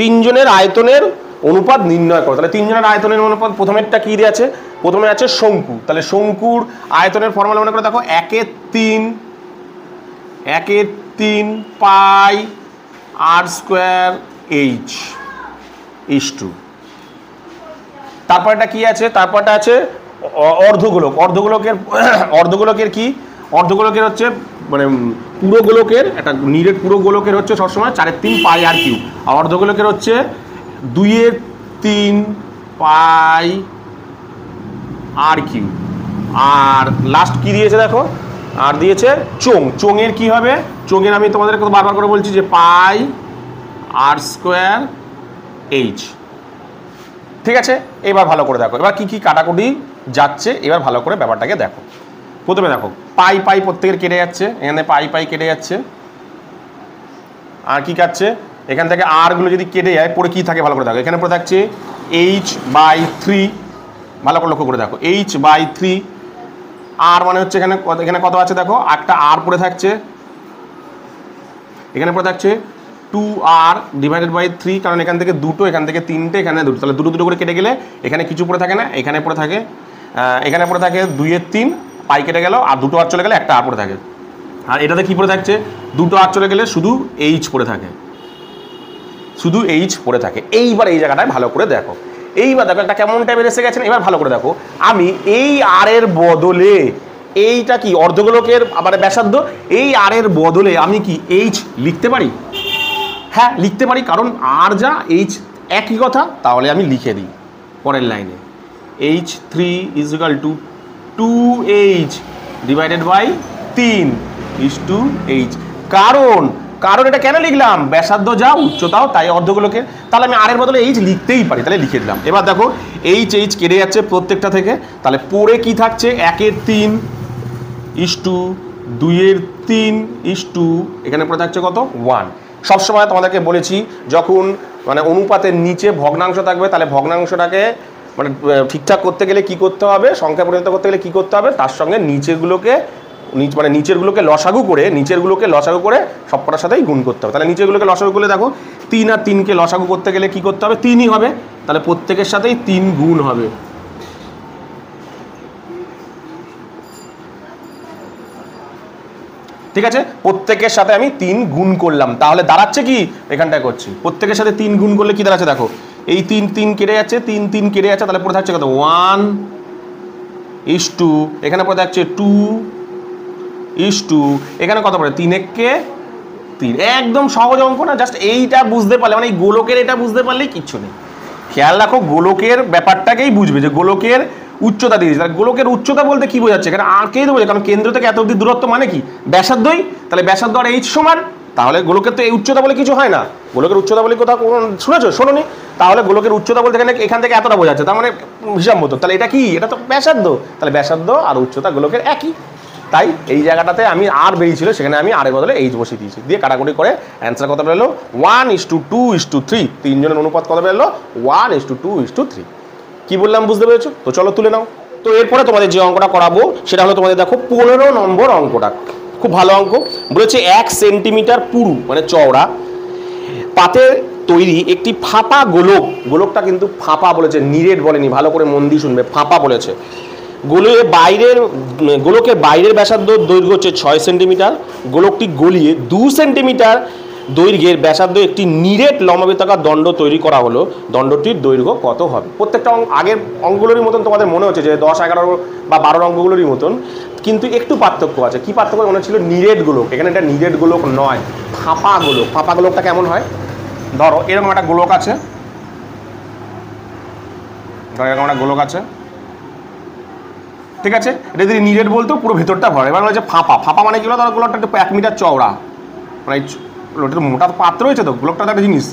তিনজনের আয়তনের অনুপাত নির্ণয় করো। তাহলে তিনজনের আয়তনের অনুপাত প্রথমেরটা কি দিয়ে আছে, প্রথমে আছে শঙ্কু। তাহলে শঙ্কুর আয়তনের ফর্মুলা মনে করে দেখো, 1/3 পাই আর স্কোয়ার এইচ ইস টু। তারপরটা কি আছে, তারপরটা আছে অর্ধগোলক। অর্ধগোলকের কি, অর্ধগোলকের হচ্ছে মানে পুরো গোলকের একটা নিরেট পুরো গোলকের হচ্ছে সবসময় 4/3 পাই আর কিউ, আর অর্ধগোলকের হচ্ছে 2/3 পাই আর কিউ। আর লাস্ট কি দিয়েছে দেখো, আর দিয়েছে চোঙের কি হবে, চোঙের আমি তোমাদের বারবার করে বলছি যে পাই আর স্কোয়ার এইচ, ঠিক আছে। এবার ভালো করে দেখো, এবার কি কি কাটাকুটি যাচ্ছে, এবার ভালো করে ব্যাপারটাকে দেখো। প্রথমে দেখো পাই পাই প্রত্যেকের কেটে যাচ্ছে, এখানে পাই কেটে যাচ্ছে। আর কি কাটছে, এখান থেকে আরগুলো যদি কেটে যায় পরে কি থাকে ভালো করে দেখো, এখানে পরে থাকছে h/3, ভালো করে লক্ষ্য করে দেখো, h/3। আর মানে হচ্ছে এখানে কত আছে দেখো, একটা আর পরে থাকছে, এখানে পরে থাকছে 2r/3, কারণ এখান থেকে দুটো, এখান থেকে তিনটে, এখানে দুটো, তাহলে দুটো করে কেটে গেলে এখানে কিছু পড়ে থাকে না, এখানে পড়ে থাকে 2/3, পাই কেটে গেল, আর দুটো আর চলে গেলে একটা আর পড়ে থাকে। আর এটাতে কি পড়ে থাকছে, দুটো আর চলে গেলে শুধু এইচ পড়ে থাকে, শুধু এইচ পড়ে থাকে। এইবার এই জায়গাটায় ভালো করে দেখো, এইবার দেখো একটা কেমন টাইপের এসে গেছেন। এবার ভালো করে দেখো, আমি এই আর এর বদলে, এইটা কি অর্ধগোলকের আবার ব্যাসার্ধ, এই আর এর বদলে আমি কি এইচ লিখতে পারি? হ্যাঁ লিখতে পারি, কারণ আর যা এইচ একই কথা। তাহলে আমি লিখে দিই পরের লাইনে, h3 = 2h/3 is/h। কারণ এটা কেন লিখলাম, ব্যাসার্ধ যা উচ্চতাও তাই অর্ধগোলকের, তাহলে আমি আর এর বদলে এইচ লিখতেই পারি, তাহলে লিখে দিলাম। এবার দেখো এইচ কেটে যাচ্ছে প্রত্যেকটা থেকে, তাহলে পরে কি থাকছে, 1/3 is/2, 2/3 is/2, এখানে পরে থাকছে কত, 1। সবসময় তোমাদেরকে বলেছি যখন মানে অনুপাতের নিচে ভগ্নাংশ থাকবে, তাহলে ভগ্নাংশটাকে মানে ঠিকঠাক করতে গেলে কি করতে হবে, সংখ্যা পরিণত করতে গেলে কি করতে হবে, তার সঙ্গে নিচেরগুলোকে লসাগু করে সবকটার সাথেই গুণ করতে হবে। তাহলে নিচেরগুলোকে লসাগু করলে দেখো 3 আর 3কে লসাগু করতে গেলে কি করতে হবে, 3ই হবে, তাহলে প্রত্যেকের সাথেই 3 গুণ হবে। ঠিক আছে, প্রত্যেকের সাথে আমি 3 গুণ করলাম, তাহলে দাঁড়াচ্ছে কি, এখানটায় করছি প্রত্যেকের সাথে 3 গুণ করলে কি দাঁড়াচ্ছে দেখো, এই 3 কেটে যাচ্ছে, 3 কেটে যাচ্ছে, তাহলে পরে থাকছে কত, 1/2, এখানে পরে থাকছে 2/2, এখানে কত পড়ে, 3 একদম সহজ অঙ্ক না, জাস্ট এইটা বুঝতে পারলে, মানে এই গোলকের এটা বুঝতে পারলেই কিচ্ছু নেই। খেয়াল রাখো, গোলকের ব্যাপারটাকেই বুঝবে যে গোলকের উচ্চতা দিয়েছে, তাহলে গোলকের উচ্চতা বলতে কি বোঝাচ্ছে, এখানে আঁকেই তো বোঝাচ্ছে, কারণ কেন্দ্র থেকে এত অব্দি দূরত্ব মানে কি, ব্যাসার্ধই, তাহলে ব্যাসার্ধ আর এইচ সমান, তাহলে গোলকের তো এই উচ্চতা বলে কিছু হয় না। গোলকের উচ্চতা বলে কোথাও শুনেছো, শোনোনি? তাহলে গোলকের উচ্চতা বলতে এখান থেকে এতটা বোঝাচ্ছে, তার মানে হিসাব মতো, তাহলে এটা কি, এটা তো ব্যাসার্ধ, তাহলে ব্যাসার্ধ আর উচ্চতা গোলকের একই। তাই এই জায়গাটাতে আমি আর বেরিয়েছিল, সেখানে আমি আর এর বদলে এইচ বসিয়ে দিয়েছি, দিয়ে কাটাকুটি করে অ্যান্সার কত বেরোলো, 1:2:3। তিনজনের অনুপাত কত বেরোলো, 1:2:3। কি বললাম বুঝতে পেরেছো? তো চলো তুলে নাও। তো এরপরে তোমাদের যে অঙ্কটা করাবো সেটা হলো, তোমাদের দেখো 15 নম্বর অঙ্কটা, খুব ভালো অঙ্ক। বলেছে 1 সেন্টিমিটার পুরু মানে চওড়া পাতের তৈরি একটি ফাঁপা গোলকটা কিন্তু ফাঁপা বলেছে, নিরেট বলেনি, ভালো করে মন দিয়ে শুনবে, ফাঁপা বলেছে। গোলকের বাইরের ব্যাসার্ধ দৈর্ঘ্য হচ্ছে 6 সেন্টিমিটার, গোলকটি গলিয়ে 2 সেন্টিমিটার দৈর্ঘ্যের ব্যাসার্ধ একটি নিরেট লম্বাবৃত্তাকার দণ্ড তৈরি করা হলো, দণ্ডটির দৈর্ঘ্য কত হবে? প্রত্যেকটা আগের অঙ্কগুলোরই মতন তোমাদের মনে হচ্ছে যে 10, 11 বা 12 অঙ্কগুলোরই মতন, কিন্তু একটু পার্থক্য আছে। কি পার্থক্য? মনে ছিল নিরেট গোলক, এখানে এটা নিরেট গোলক নয়, ফাঁপা গোলক। ফাঁপা গোলকটা কেমন হয়, ধরো এরকম একটা গোলক আছে, ধরো এরকম একটা গোলক আছে, ঠিক আছে? এটা যদি নিরেট বলতো পুরো ভেতরটা ভরে। এবার হচ্ছে ফাঁপা। ফাঁপা মানে কি হলো, ধরো গোলকটা একটু 1 মিটার চওড়া, মানে ওটা তো মোটা পাত্র রয়েছে, তো গোলকটা তো একটা জিনিস,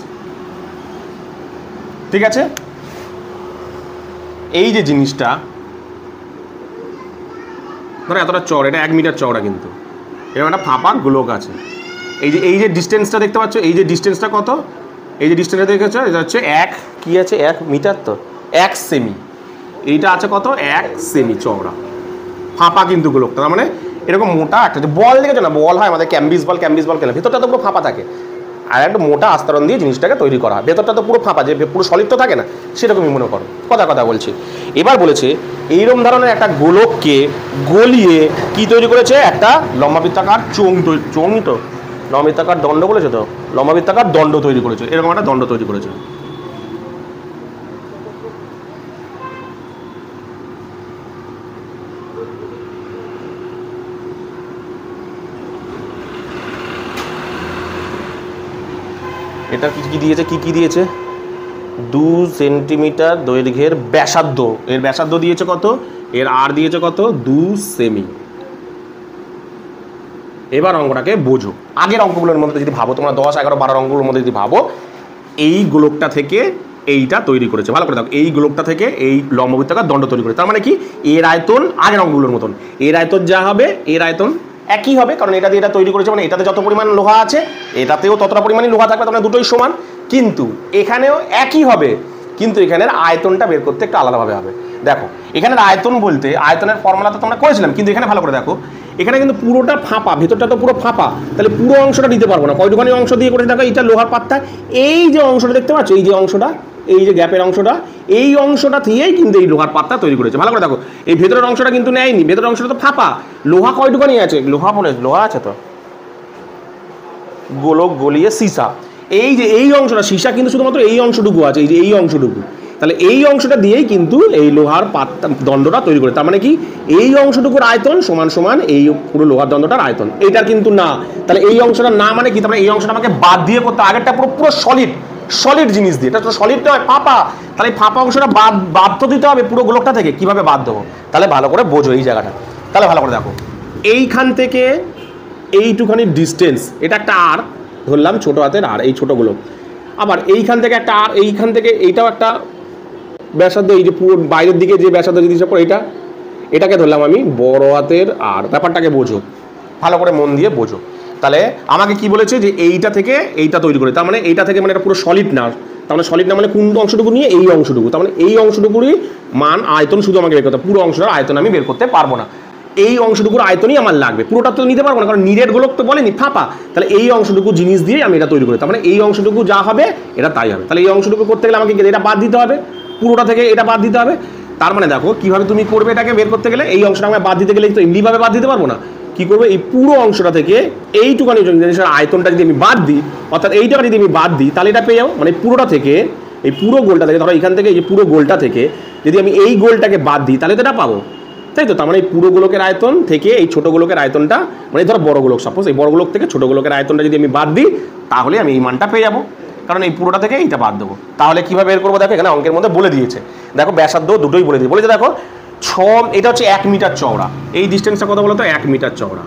ঠিক আছে? এই যে জিনিসটা ধরো এতটা চওড়া, এটা 1 মিটার চওড়া, কিন্তু এরকম একটা ফাঁপা গোলক আছে। এই যে ডিস্টেন্সটা দেখতে পাচ্ছ, এই যে ডিস্টেন্সটা কত, এই যে ডিস্টেন্সটা দেখেছো, এটা হচ্ছে 1 কি আছে 1 মিটার, তো 1 সেমি। এইটা আছে কত 1 সেমি চওড়া, ফাঁপা কিন্তু গোলকটা। তার মানে এরকম মোটা একটা যে বল দেখেছো না, বল হয় আমাদের ক্যাম্বিস বল খেলে, ভেতরটা তো পুরো ফাঁপা থাকে, আর একটা মোটা আস্তরণ দিয়ে জিনিসটাকে তৈরি করা হয়। ভেতরটা তো পুরো ফাঁপা, যে পুরো সলিড তো থাকে না, সেরকমই মনে করো। কথা বলছি। এবার বলেছে এইরকম ধরনের একটা গোলককে গলিয়ে কি তৈরি করেছে, একটা লম্বাবৃত্তাকার চোঙই তো লম্বাবৃত্তাকার দণ্ড বলেছে, তো লম্বাবৃত্তাকার দণ্ড তৈরি করেছে, এরকম একটা দণ্ড তৈরি করেছে। এটা কি দিয়েছে, কি দিয়েছে, 2 সেন্টিমিটার দৈর্ঘ্যের ব্যাসার্ধ, এর ব্যাসার্ধ দিয়েছে কত, এর আর দিয়েছে কত 2 সেমি। এবার অঙ্কটাকে বোঝো। আগের অঙ্কগুলোর মধ্যে যদি ভাবো তোমরা, 10, 11, 12 অঙ্কগুলোর মধ্যে যদি ভাবো, এই গোলকটা থেকে এইটা তৈরি করেছে, ভালো করে দেখো, এই গোলকটা থেকে এই লম্ববৃত্তাকার দণ্ড তৈরি করেছে। তার মানে কি, এর আয়তন আগের অঙ্কগুলোর মতন, এর আয়তন যা হবে এর আয়তন একই হবে, কারণ এটা দিয়ে এটা তৈরি করেছে, মানে এটাতে যত পরিমাণ লোহা আছে এটাতেও ততটা পরিমাণই লোহা থাকবে, তার মানে দুটোই সমান। কিন্তু এখানেও একই হবে, কিন্তু এখানের আয়তনটা বের করতে একটু আলাদাভাবে হবে। দেখো এখানের আয়তন বলতে, আয়তনের ফর্মুলা তো তোমরা করেছিলাম, কিন্তু এখানে ভালো করে দেখো, এখানে কিন্তু পুরোটা ফাঁপা, ভেতরটা তো পুরো ফাঁপা, তাহলে পুরো অংশটা দিতে পারবো না। কয়টুখানি অংশ দিয়ে করেছে দেখো, এইটা লোহার পাত্তা, এই যে অংশটা দেখতে পাচ্ছ, এই যে অংশটা, এই যে গ্যাপের অংশটা, এই অংশটা দিয়েই কিন্তু এই লোহার পাত্তা তৈরি করেছে। ভালো করে দেখো, এই ভেতরের অংশটা কিন্তু নেয়নি, ভেতরের অংশটা তো ফাঁপা। লোহা কয়টুখানি আছে, লোহা আছে তো, গোলক গলিয়ে সীসা, এই যে এই অংশটা, সীসা কিন্তু শুধুমাত্র এই অংশটুকু আছে, এই যে এই অংশটুকু, তাহলে এই অংশটা দিয়েই কিন্তু এই লোহার পাত্তা দণ্ডটা তৈরি করে। তার মানে কি, এই অংশটুকুর আয়তন সমান সমান এই পুরো লোহার দণ্ডটার আয়তন। এইটার কিন্তু না, তাহলে এই অংশটা না মানে কি, তাহলে এই অংশটা আমাকে বাদ দিয়ে করতে, আগেরটা পুরো সলিড জিনিস দিয়ে, এটা তো সলিড নয়, ফাঁপা, তাহলে এই ফাঁপা অংশটা বাদ তো দিতে হবে পুরো গোলকটা থেকে। কিভাবে বাদ দেবো, তাহলে ভালো করে বোঝো এই জায়গাটা। তাহলে ভালো করে দেখো, এইখান থেকে এইটুখানি ডিস্টেন্স, এটা একটা আর ধরলাম, ছোট হাতের আর, এই ছোটোগুলো, আবার এইখান থেকে একটা আর, এইখান থেকে এইটাও একটা ব্যাসার্ধ, এই যে পুরো বাইরের দিকে যে ব্যাসার্ধ যদি হিসাব করে, এটাকে ধরলাম আমি বড় হাতের আর। ব্যাপারটাকে বোঝো, ভালো করে মন দিয়ে বোঝো। তাহলে আমাকে কি বলেছে, যে এইটা থেকে এইটা তৈরি করে, তার মানে এইটা থেকে, মানে এটা পুরো সলিড না, তার মানে সলিড না মানে কোন অংশটুকু নিয়ে, এই অংশটুকু, তার মানে এই অংশটুকুরই মান আয়তন শুধু আমাকে বের করতে, পুরো অংশটার আয়তন আমি বের করতে পারবো না, এই অংশটুকুর আয়তনই আমার লাগবে, পুরোটা তো নিতে পারবো না, কারণ নিরেট গোলক তো বলেনি, ফাঁপা। তাহলে এই অংশটুকু জিনিস দিয়ে আমি এটা তৈরি করি, তার মানে এই অংশটুকু যা হবে এটা তাই হবে। তাহলে এই অংশটুকু করতে গেলে আমাকে এটা বাদ দিতে হবে, পুরোটা থেকে এটা বাদ দিতে হবে। তার মানে দেখো কিভাবে তুমি করবে, এটাকে বের করতে গেলে এই অংশটা আমাকে বাদ দিতে গেলে তো এমনিভাবে বাদ দিতে পারবো না, কি করবে, এই পুরো অংশটা থেকে এইটুকানি জিনিসের আয়তনটা যদি আমি বাদ দিই, অর্থাৎ এইটাকে যদি আমি বাদ দিই, তাহলে এটা পেয়ে যাবো, মানে পুরোটা থেকে, এই পুরো গোলটা থেকে, ধরো এখান থেকে এই যে পুরো গোলটা থেকে যদি আমি এই গোলটাকে বাদ দিই, তাহলে তো এটা পাবো, তাই তো? তার মানে এই পুরো গোলকের আয়তন থেকে এই ছোট গোলকের আয়তনটা, মানে ধরো বড় গোলক, সাপোজ এই বড় গোলক থেকে ছোট গোলকের আয়তনটা যদি আমি বাদ দিই, তাহলে আমি এই মানটা পেয়ে যাবো, কারণ এই পুরোটা থেকে এইটা বাদ দেবো। তাহলে কিভাবে বের করবো, দেখো এখানে অঙ্কের মধ্যে বলে দিয়েছে, দেখো ব্যাসার্ধ দুটোই বলে দিয়েছে, বলেছে দেখো এটা হচ্ছে 1 মিটার চওড়া, এই ডিস্টেন্সটা কত বলো তো, 1 মিটার চওড়া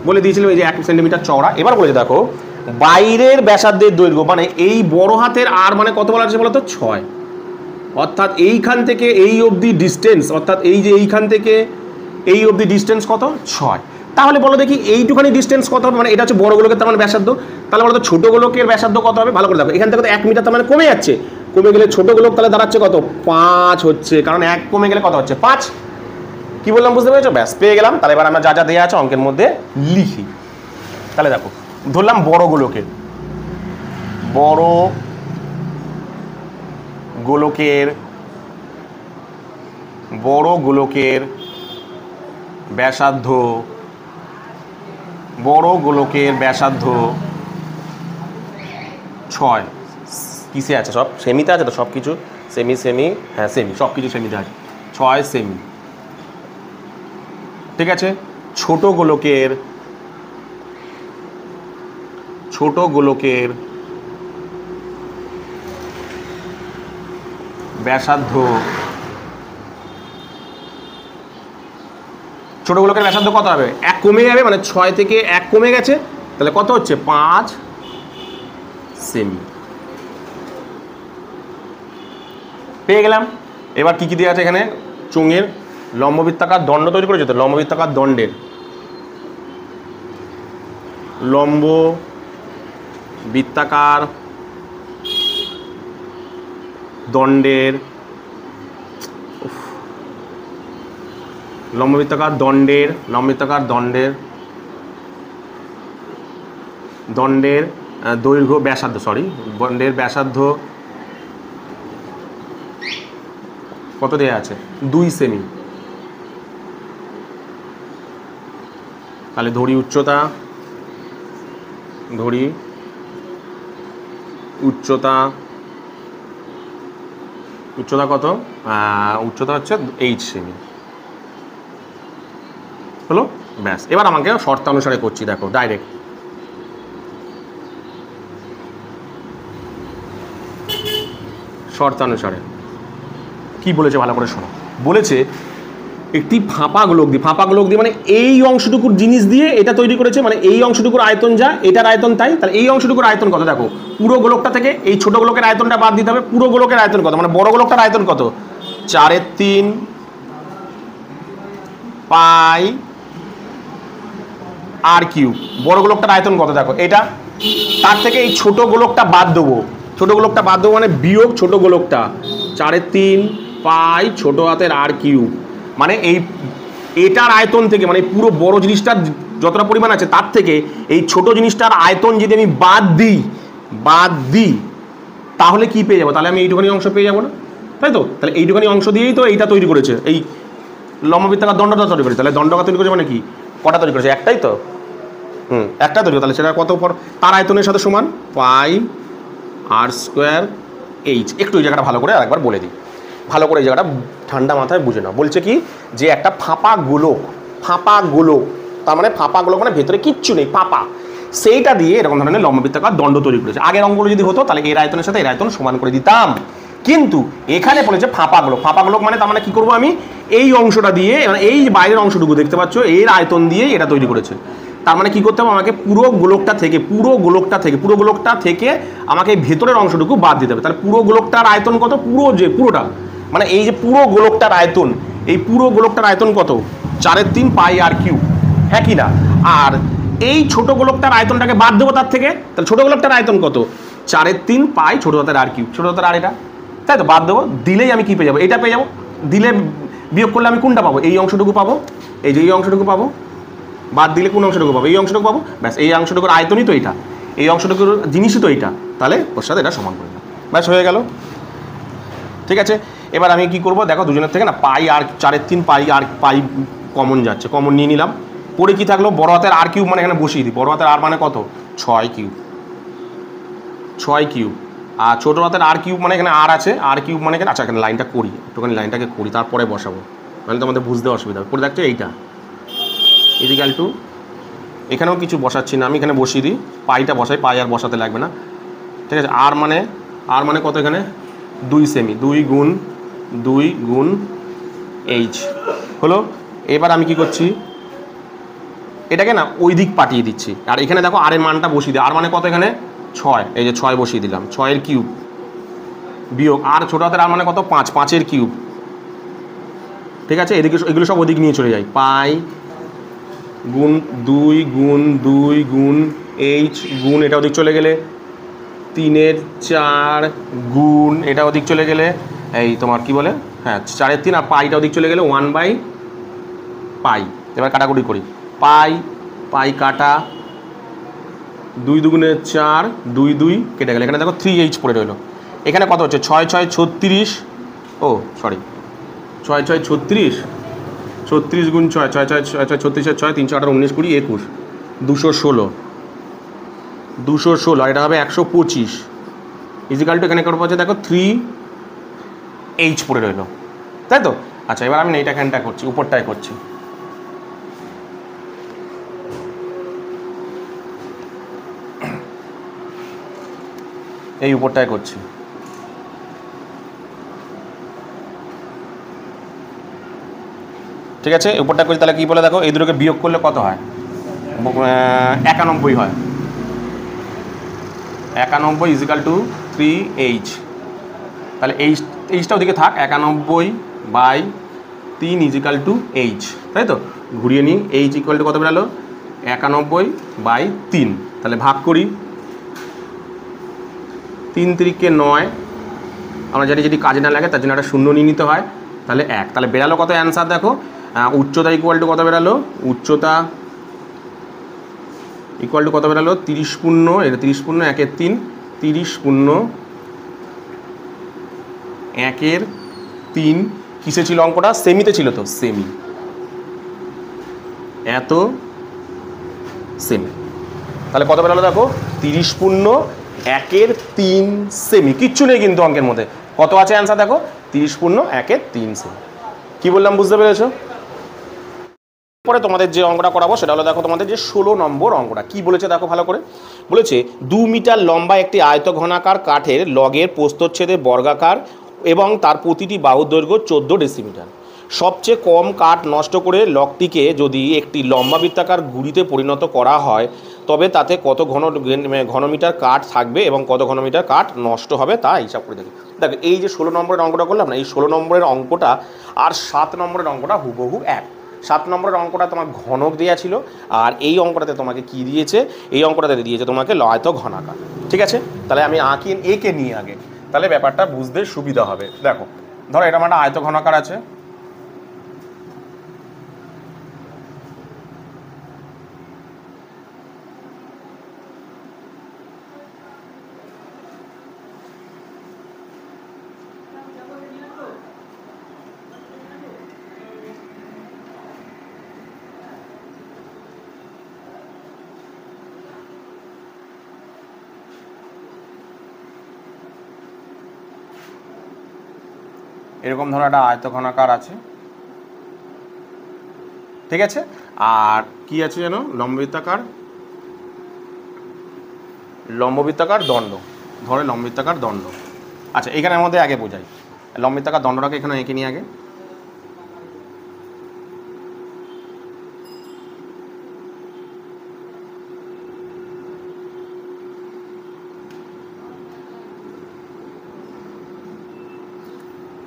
বলে দিয়েছিল, এই যে 1 সেন্টিমিটার চওড়া। এবার বলেছে দেখো বাইরের ব্যাসার্ধের দৈর্ঘ্য, মানে এই বড় হাতের আর মানে কত বলা আছে বলো তো, 6, অর্থাৎ এইখান থেকে এই অবধি ডিস্টেন্স, অর্থাৎ এই যে এইখান থেকে এই অবধি ডিস্টেন্স কত, 6। তাহলে বলো দেখি এইটুখানি ডিস্টেন্স কত হবে, মানে এটা হচ্ছে বড় গোলকের তার মানে ব্যাসার্ধ, তাহলে বলো তো ছোট গোলকের ব্যাসার্ধ কত হবে, ভালো করে দেখো, এখান থেকে তো 1 মিটার তার মানে কমে যাচ্ছে, কমে গেলে ছোট গোলক তাহলে দাঁড়াচ্ছে কত, 5 হচ্ছে, কারণ 1 কমে গেলে কত হচ্ছে, 5। কি বললাম বুঝতে পেরেছো, ব্যাস পেয়ে গেলাম। তাহলে এবার আমরা যা যা দেওয়া আছে অঙ্কের মধ্যে লিখি। তাহলে দেখো ধরলাম বড় গোলকের ব্যাসার্ধ, বড় গোলকের ব্যাসার্ধ 6, কিসে আছে, সব সেমিতে আছে তো, সব কিছু সেমি, হ্যাঁ সেমি, সব কিছু সেমিতে আছে, 6 সেমি, ঠিক আছে। ছোট গোলকের ব্যাসার্ধ, ছোট গোলকের ব্যাসার্ধ কত হবে? 1 কমে যাবে, মানে 6 থেকে 1 কমে গেছে, তাহলে কত হচ্ছে? 5 সেমি। পেয়ে গেলাম। এবার কি কি দেওয়া আছে এখানে? চোঙের লম্ববৃত্তাকার দণ্ড তৈরি করেছে, তো লম্ববৃত্তাকার দণ্ডের লম্ব বৃত্তাকার দণ্ডের লম্ববৃত্তাকার দণ্ডের দণ্ডের দৈর্ঘ্য ব্যাসার্ধ, দণ্ডের ব্যাসার্ধ কত দেওয়া আছে? 2 সেমি। তাহলে ধরি উচ্চতা কত? উচ্চতা হচ্ছে 8 সেমি। হলো, ব্যাস। এবার আমাকে শর্তানুসারে করছি, দেখো ডাইরেক্ট। শর্তানুসারে কি বলেছে ভালো করে শোনো। বলেছে একটি ফাঁপা গোলক দিয়ে মানে এই অংশটুকুর জিনিস দিয়ে এটা তৈরি করেছে, মানে এই অংশটুকুর আয়তন যা, এটার আয়তন তাই। তাহলে এই অংশটুকুর আয়তন কত? দেখো পুরো গোলকটা থেকে এই ছোট গোলকের আয়তনটা বাদ দিতে হবে। পুরো গোলকের আয়তন কত? মানে বড় গোলকটার আয়তন কত? 4/3 পাই আর কিউব। বড় গোলকটার আয়তন কত? দেখো এটা, তার থেকে এই ছোট গোলকটা বাদ দেবো। মানে বিয়োগ ছোট গোলকটা, 4/3 পাই ছোট হাতের আর কিউব। মানে এটার আয়তন থেকে, মানে পুরো বড় জিনিসটার যতটা পরিমাণ আছে তার থেকে এই ছোট জিনিসটার আয়তন যদি আমি বাদ দিই তাহলে কি পেয়ে যাবো? তাহলে আমি এইটুখানি অংশ পেয়ে যাবো না, তাই তো? তাহলে এইটুখানি অংশ দিয়েই তো এইটা তৈরি করেছে, এই লম্ববৃত্তাকার দণ্ডটা তৈরি করেছে। তাহলে দণ্ডটা তৈরি করেছে মানে কি? কটা তৈরি করেছে? একটাই তো। একটা তৈরি। তাহলে সেটা কত পর? তার আয়তনের সাথে সমান পাই আর স্কোয়ার এইচ। একটু এই জায়গাটা ভালো করে আরেকবার বলে দিই, ভালো করে এই জায়গাটা ঠান্ডা মাথায় বুঝে নাও। বলছে কি যে একটা ফাঁপা গোলক, তার মানে ফাঁপা গোলক মানে ভেতরে কিচ্ছু নেই, ফাঁপা, সেইটা দিয়ে এরকম ধরনের লম্ববৃত্তাকার দণ্ড তৈরি করেছে। আগের অঙ্কগুলো যদি হতো তাহলে এর আয়তনের সাথে এর আয়তন সমান করে দিতাম, কিন্তু এখানে বলেছে ফাঁপা গোলক মানে তার মানে কি করবো? আমি এই অংশটা দিয়ে, মানে এই বাইরের অংশটুকু দেখতে পাচ্ছ, এর আয়তন দিয়ে এটা তৈরি করেছে। তার মানে কি করতে হবে? আমাকে পুরো গোলকটা থেকে আমাকে ভেতরের অংশটুকু বাদ দিতে হবে। তাহলে পুরো গোলকটার আয়তন কত? পুরোটা মানে এই যে পুরো গোলকটার আয়তন, এই পুরো গোলকটার আয়তন কত? 4/3 পাই আর কিউব, হ্যাঁ কি না? আর এই ছোট গোলকটার আয়তনটাকে বাদ দেবো তার থেকে। তাহলে ছোট গোলকটার আয়তন কত? 4/3 পাই ছোট হাতের আর কিউব, ছোট হাতের আর, এটা তাই তো। বাদ দেবো, দিলেই আমি কি পেয়ে যাবো? এটা পেয়ে যাবো। দিলে বিয়োগ করলে আমি কোনটা পাবো? এই অংশটুকু পাবো। এই যে এই অংশটুকু পাবো। বাদ দিলে কোন অংশটুকু পাবো? এই অংশটুকু পাবো। ব্যাস, এই অংশটুকুর আয়তনই তো এইটা, এই অংশটুকুর জিনিসই তো এইটা। তাহলে ওর সাথে এটা সমান করে দিলাম, ব্যাস হয়ে গেল। ঠিক আছে, এবার আমি কি করবো? দেখো দুজনের থেকে না পাই আর 4/3 পাই কমন যাচ্ছে, কমন নিয়ে নিলাম। পরে কি থাকলো? বড় হাতের আর কিউব, মানে এখানে বসিয়ে দিই। বড় হাতের আর মানে কত? 6 কিউব। আর ছোট হাতের আর কিউব মানে এখানে আর আছে, আর কিউব মানে এখানে, আচ্ছা এখানে লাইনটা করি, একটুখানি লাইনটাকে করি, তারপরে বসাবো, নাহলে তো আমাদের বুঝতে অসুবিধা হবে। পরে দেখছো এইটা ইজিক্যাল টু, এখানেও কিছু বসাচ্ছি না আমি, এখানে বসিয়ে দিই, পাইটা বসাই, পাই আর বসাতে লাগবে না। ঠিক আছে, আর মানে কত? এখানে 2 সেমি, 2 গুণ এইচ হলো। এবার আমি কি করছি? এটাকে না ওই দিক পাঠিয়ে দিচ্ছি, আর এখানে দেখো আর এর মানটা বসিয়ে দিই। আর মানে কত? এখানে 6, এই যে 6 বসিয়ে দিলাম, 6 কিউব বিয়োগ আর ছোটো হাতের আর মানে কত? 5 কিউব। ঠিক আছে, এদিকে এগুলো সব ওদিক নিয়ে চলে যায়। পাই গুণ 2 গুণ এইচ গুণ এটা ওদিক চলে গেলে 3/4 গুণ এটা ওদিক চলে গেলে এই তোমার কি বলে, হ্যাঁ 4/3, আর পাইটা ওদিক চলে গেলে 1/পাই। এবার কাটাকুটি করি, পাই কাটা, 2 দুগুণে 4, 2 কেটে গেলে, এখানে দেখো 3h পড়ে রইলো। এখানে কত হচ্ছে? 6 6 36, ও সরি 6 6 36, 36 গুণ 6, 6 6 6 36 6, 3 4 19 20 21, 216, আর এটা হবে 125 ইজিক্যাল টু, এখানে করবো হচ্ছে দেখো 3h পড়ে রইলো, তাই তো। আচ্ছা, এবার আমি এইটা এখানটা করছি, উপরটায় করছি। এই উপরটায় করছি। ঠিক আছে, উপরটা করছি, তাহলে কী বলে দেখো, এই দুটোকে বিয়োগ করলে কত হয়? 91 হয়। 91 ইজিক্যাল টু 3h। তাহলে এইচটা ওদিকে থাক, 91/3 ইজিক্যাল টু h, তাই তো? ঘুরিয়ে নিই, h ইকুয়াল টু কত বেরালো? 91/3। তাহলে ভাগ করি, 3 3 9। আমরা জানি যদি কাজে না লাগে তার জন্য একটা শূন্য নিয়ে নিতে হয়, তাহলে 1। তাহলে বেরালো কত অ্যান্সার দেখো? উচ্চতা ইকুয়াল টু কত বেরালো? উচ্চতা ইকুয়াল টু কত বেরালো? 30 পূর্ণ, এটা 30 পূর্ণ 1/3, 30 পূর্ণ 1/3। কিসে ছিল অঙ্কটা? সেমিতে ছিল তো, সেমি, এত সেমি। তাহলে কত বেরালো দেখো? 30 পূর্ণ 1/3 সেমি। কিচ্ছু নেই কিন্তু অঙ্কের মধ্যে। কত আছে অ্যান্সার দেখো? 30 পূর্ণ 1/3 সেমি। কি বললাম বুঝতে পেরেছো? পরে তোমাদের যে অঙ্কটা করাবো সেটা হলো, দেখো তোমাদের যে 16 নম্বর অঙ্কটা কি বলেছে দেখো ভালো করে। বলেছে 2 মিটার লম্বা একটি আয়তঘনাকার কাঠের লগের প্রস্থচ্ছেদে বর্গাকার এবং তার প্রতিটি বাহুর দৈর্ঘ্য 14 ডেসিমিটার। সবচেয়ে কম কাঠ নষ্ট করে লগটিকে যদি একটি লম্বা বৃত্তাকার গুঁড়িতে পরিণত করা হয় তবে তাতে কত ঘনমিটার কাঠ থাকবে এবং কত ঘনমিটার কাঠ নষ্ট হবে তা হিসাব করে দেখি। দেখো এই যে 16 নম্বরের অঙ্কটা করলাম না, এই 16 নম্বরের অঙ্কটা আর 7 নম্বরের অঙ্কটা হুবহু এক। 7 নম্বরের অঙ্কটা তোমার ঘনক দেওয়া ছিল, আর এই অঙ্কটাতে তোমাকে কি দিয়েছে? এই অঙ্কটাতে দিয়েছে তোমাকে আয়তঘনাকার। ঠিক আছে, তাহলে আমি আঁকি একে নিয়ে আগে, তাহলে ব্যাপারটা বুঝতে সুবিধা হবে। দেখো ধরো এটা আমার একটা আয়তঘনাকার আছে, এরকম ধরো একটা আয়তঘনাকার আছে, ঠিক আছে। আর কি আছে যেন? লম্ববৃত্তাকার দণ্ড, ধরে লম্ববৃত্তাকার দণ্ড। আচ্ছা এখানের মধ্যে আগে বোঝাই, লম্ববৃত্তাকার দণ্ডটাকে এখানে এঁকে নিয়ে আগে।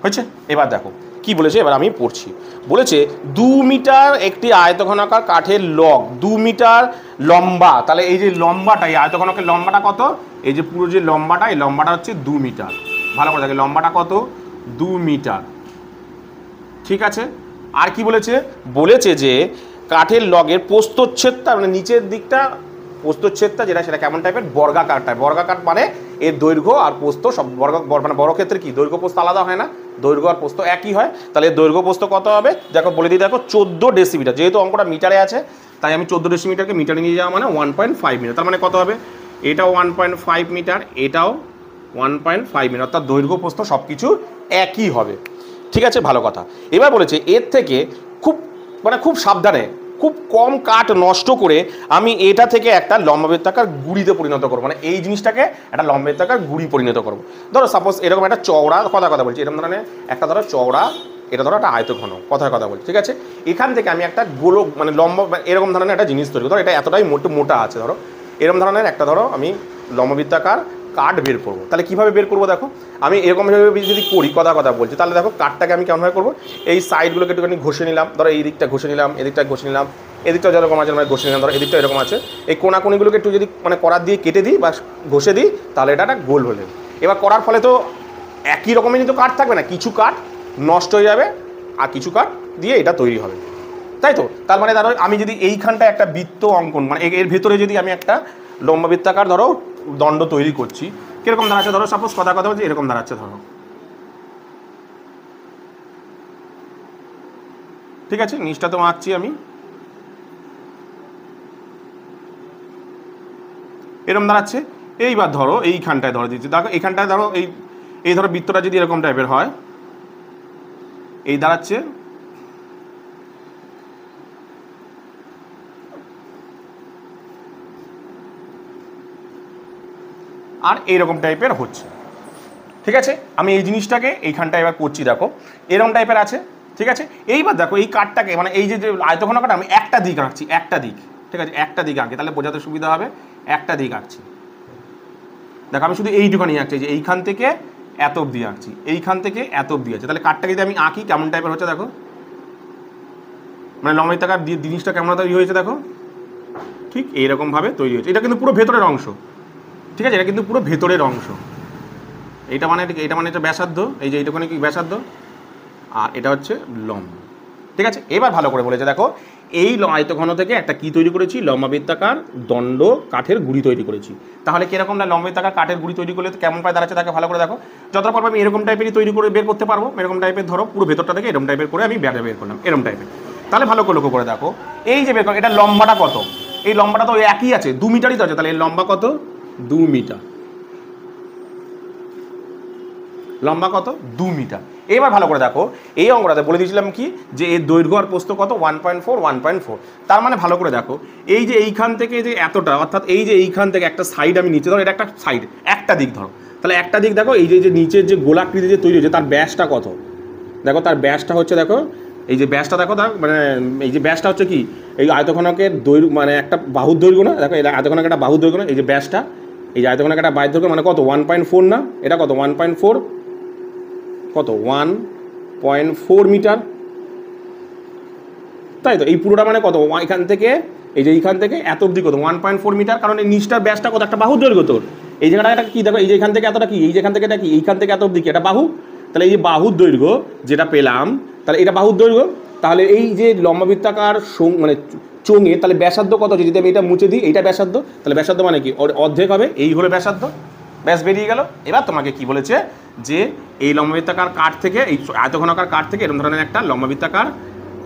হয়েছে? এবার দেখো কি বলেছে, এবার আমি পড়ছি। বলেছে 2 মিটার একটি আয়তঘনাকার কাঠের লগ 2 মিটার লম্বা। তাহলে এই যে লম্বাটা, এই আয়তঘনকের লম্বাটা কত? এই যে পুরো যে লম্বাটা, এই লম্বাটা হচ্ছে 2 মিটার। ভালো করে দেখে লম্বাটা কত? 2 মিটার। ঠিক আছে। আর কি বলেছে? বলেছে যে কাঠের লগের প্রস্থচ্ছেদটা, মানে নিচের দিকটা প্রস্থচ্ছেদটা যেটা, সেটা কেমন টাইপের? বর্গাকার টাইপ। বর্গাকার মানে এর দৈর্ঘ্য আর প্রস্থ সব মানে বড় ক্ষেত্রে কি দৈর্ঘ্য প্রস্থ আলাদা হয় না, দৈর্ঘ্য আর প্রস্থ একই হয়। তাহলে দৈর্ঘ্য প্রস্থ কত হবে দেখো বলে দিই, দেখো 14 ডেসিমিটার। যেহেতু অঙ্কটা মিটারে আছে তাই আমি 14 ডেসিমিটারকে মিটারে নিয়ে যাওয়া মানে 1.5 মিটার। তার মানে কত হবে? এটাও 1.5 মিটার, এটাও 1.5 মিটার, অর্থাৎ দৈর্ঘ্য প্রস্থ সব কিছু একই হবে। ঠিক আছে, ভালো কথা। এবার বলেছে এর থেকে খুব সাবধানে, খুব কম কাঠ নষ্ট করে আমি এটা থেকে একটা লম্ববৃত্তাকার গুঁড়িতে পরিণত করবো, মানে এই জিনিসটাকে একটা লম্ববৃত্তাকার গুঁড়ি পরিণত করবো। ধরো সাপোজ এরকম একটা চওড়া, কথা বলছি, এরকম ধরনের একটা ধরো চওড়া, এটা ধরো একটা আয়তঘন, কথা বলছি, ঠিক আছে। এখান থেকে আমি একটা গোলক মানে লম্বা এরকম ধরনের একটা জিনিস তৈরি, ধরো এটা এতটাই মোটা আছে, ধরো এরকম ধরনের একটা ধরো আমি লম্ববৃত্তাকার কাঠ বের করবো। তাহলে কীভাবে বের করবো দেখো, আমি এরকমভাবে যদি করি, কথা বলছি, তাহলে দেখো কাঠটাকে আমি কেমনভাবে করবো? এই সাইডগুলোকে একটুখানি ঘষে নিলাম, ধরো এই দিকটা ঘষে নিলাম, এদিকটা ঘষে নিলাম, এদিকটা যেরকম আছে মানে ঘষে নিলাম, ধরো এদিকটা এরকম আছে, এই কোনাকুনিগুলোকে একটু যদি মানে করার দিয়ে কেটে দিই বা ঘষে দিই, তাহলে এটা একটা গোল হলে। এবার করার ফলে তো একই রকমেরই তো কাঠ থাকবে না, কিছু কাঠ নষ্ট হয়ে যাবে আর কিছু কাঠ দিয়ে এটা তৈরি হবে, তাই তো? তার মানে ধরো আমি যদি এইখানটা একটা বৃত্ত অঙ্কন, মানে এর ভেতরে যদি আমি একটা লম্ববৃত্তাকার ধরো দণ্ড তৈরি করছি, কিরকম দাঁড়াচ্ছে ধরো, সাপোজ কথা বলছি, এরকম দাঁড়াচ্ছে ধরো, ঠিক আছে। নিচটা তো আঁকছি আমি, এরকম দাঁড়াচ্ছে। এইবার ধরো এইখানটায় ধরো দিচ্ছি, দেখো এখানটায় ধরো এই ধরো বৃত্তটা যদি এরকম টাইপের হয়, এই দাঁড়াচ্ছে, আর এইরকম টাইপের হচ্ছে, ঠিক আছে। আমি এই জিনিসটাকে এইখানটায় এবার করছি, দেখো এরকম টাইপের আছে, ঠিক আছে। এইবার দেখো এই কাঠটাকে মানে এই যে আয়তঘনকটা আমি একটা দিক আঁকছি, একটা দিক, ঠিক আছে, একটা দিক আঁকি, তাহলে বোঝাতে সুবিধা হবে। একটা দিক আঁকছি, দেখো আমি শুধু এইটুখানি আঁকছি, যে এইখান থেকে এত অব্দি আঁকছি, এইখান থেকে এত অব্দি আছে। তাহলে কাঠটা যদি আমি আঁকি কেমন টাইপের হচ্ছে দেখো, মানে লম্বায়িতাকার জিনিসটা কেমন তৈরি হয়েছে দেখো, ঠিক এইরকমভাবে তৈরি হয়েছে। এটা কিন্তু পুরো ভেতরের অংশ, ঠিক আছে, এটা কিন্তু পুরো ভেতরের অংশ। এইটা মানে এটা ব্যাসার্ধ, এই যে এইটুখানি কি ব্যাসার্ধ, আর এটা হচ্ছে লম্ব, ঠিক আছে। এবার ভালো করে বলেছে দেখো, এই আয়তঘন থেকে একটা কি তৈরি করেছি, লম্বাবৃত্তাকার দণ্ড কাঠের গুঁড়ি তৈরি করেছি। তাহলে কিরকম না লম্বাবৃত্তাকার কাঠের গুঁড়ি তৈরি করলে কেমন পায় দাঁড়াচ্ছে তাকে ভালো করে দেখো। যতটা পারবো আমি এরকম টাইপেরই তৈরি করে বের করতে পারবো, এরকম টাইপের ধরো পুরো ভেতরটা থেকে এরকম টাইপের করে আমি বের করলাম এরকম টাইপের। তাহলে ভালো করে লক্ষ্য করে দেখো, এই যে বের করো এটা লম্বাটা কত, এই লম্বাটা তো একই আছে, 2 মিটারই তো আছে, তাহলে এর লম্বা কত, 2 মিটার, লম্বা কত, 2 মিটার। এবার ভালো করে দেখো, এই অঙ্কটাতে বলে দিয়েছিলাম কি, যে এর দৈর্ঘ্য আর প্রস্থ কত, 1.4। তার মানে ভালো করে দেখো, এই যে এইখান থেকে যে এতটা, অর্থাৎ এই যে এইখান থেকে একটা সাইড আমি নিচে ধরো, এটা একটা সাইড, একটা দিক ধরো, তাহলে একটা দিক দেখো, এই যে নিচের যে গোলাকৃতি যে তৈরি হয়েছে তার ব্যাসটা কত, দেখো তার ব্যাসটা হচ্ছে, দেখো এই যে ব্যাসটা দেখো, তার মানে এই যে ব্যাসটা হচ্ছে কি, এই আয়তঘনকের দৈর্ঘ্য মানে একটা বাহুর দৈর্ঘ্য না, দেখো এই আয়তঘনকের একটা বাহুর দৈর্ঘ্য না, এই যে ব্যাসটা, এই যে আয়তঘনকের একটা বাহুর দৈর্ঘ্য মানে কত, 1.4 না, এটা কত 1.4, কত 1.4 মিটার, তাই তো। এই পুরোটা মানে কত, এখান থেকে এই যে এইখান থেকে এত অবধি কত, 1.4 মিটার, কারণ এই নিচটার ব্যাসটা কত, একটা বাহুর দৈর্ঘ্য তোর। এই জায়গাটা একটা কি দেখো, এই যে এখান থেকে এতটা কি, এই যে এখান থেকে এটা কি, এইখান থেকে এত অবধি কি, এটা বাহু। তাহলে এই যে বাহুর দৈর্ঘ্য যেটা পেলাম, তাহলে এটা বাহুর দৈর্ঘ্য। তাহলে এই যে লম্বাবৃত্তাকার মানে চোঙে তাহলে ব্যাসার্ধ কত, যদি আমি এটা মুছে দিই, এইটা ব্যাসার্ধ, তাহলে ব্যাসার্ধ মানে কি অর্ধেক হবে, এই হলো ব্যাসার্ধ, ব্যাস বেরিয়ে গেল। এবার তোমাকে কি বলেছে, যে এই লম্বাবৃত্তাকার কাঠ থেকে, এই আয়তঘনকার কাঠ থেকে এরকম ধরনের একটা লম্বাবৃত্তাকার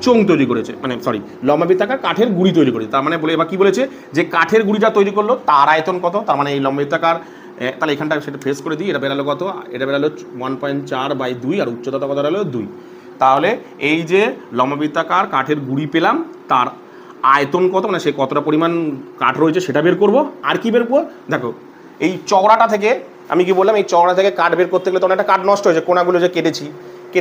চোঙ তৈরি করেছে, মানে সরি লম্বাবৃত্তাকার কাঠের গুঁড়ি তৈরি করেছে। তার মানে বলে এবার কি বলেছে, যে কাঠের গুঁড়িটা তৈরি করলো তার আয়তন কত, তার মানে এই লম্বাবৃত্তাকার, তাহলে এখানটা সেটা ফেস করে দিই, এটা বেরালো কত, এটা বেরালো 1.4/2, আর উচ্চতা কত বেরালো 2। তাহলে এই যে লম্বাবৃত্তাকার কাঠের গুঁড়ি পেলাম, তার আয়তন কত, মানে সে কতটা পরিমাণ কাঠ রয়েছে সেটা বের করবো। আর কি বের করবো দেখো, এই চওড়াটা থেকে আমি কি বললাম, এই চওড়া থেকে কাঠ বের করতে গেলে তো অনেকটা কাঠ নষ্ট হয়েছে, কোনাগুলো যে কেটে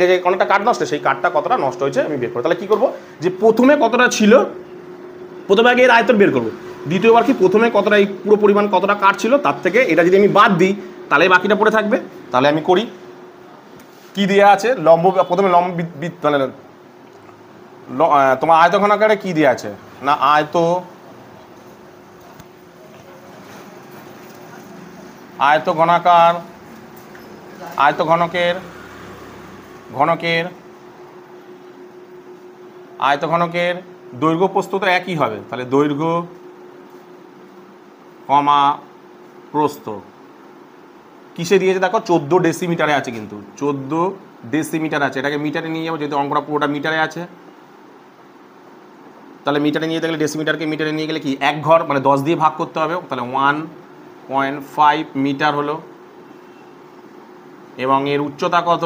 যে অনেকটা কাঠ নষ্ট, সেই কাঠটা কতটা নষ্ট হয়েছে আমি বের করবো। তাহলে কী করবো, যে প্রথমে কতটা ছিল, প্রথমে আগে এর আয়তন বের করবো, দ্বিতীয়বার কি প্রথমে কতটা, এই পুরো পরিমাণ কতটা কাঠ ছিল তার থেকে এটা যদি আমি বাদ দিই, তাহলে বাকিটা পড়ে থাকবে। তাহলে আমি করি, কি দেওয়া আছে, প্রথমে মানে তোমার আয়তঘনকারে কি দেওয়া আছে না, আয়তঘনকের দৈর্ঘ্য প্রস্থ তো একই হবে, তাহলে দৈর্ঘ্য কমা প্রস্থ কিসে দিয়েছে দেখো, 14 ডেসিমিটারে আছে, কিন্তু 14 ডেসিমিটার আছে, এটাকে মিটারে নিয়ে যাবো, যেহেতু অঙ্কটা পুরোটা মিটারে আছে। তাহলে মিটারে নিয়ে যেতে গেলে ডেসিমিটারকে মিটারে নিয়ে গেলে কি 1 ঘর, মানে 10 দিয়ে ভাগ করতে হবে, তাহলে 1.5 মিটার হলো। এবং এর উচ্চতা কত,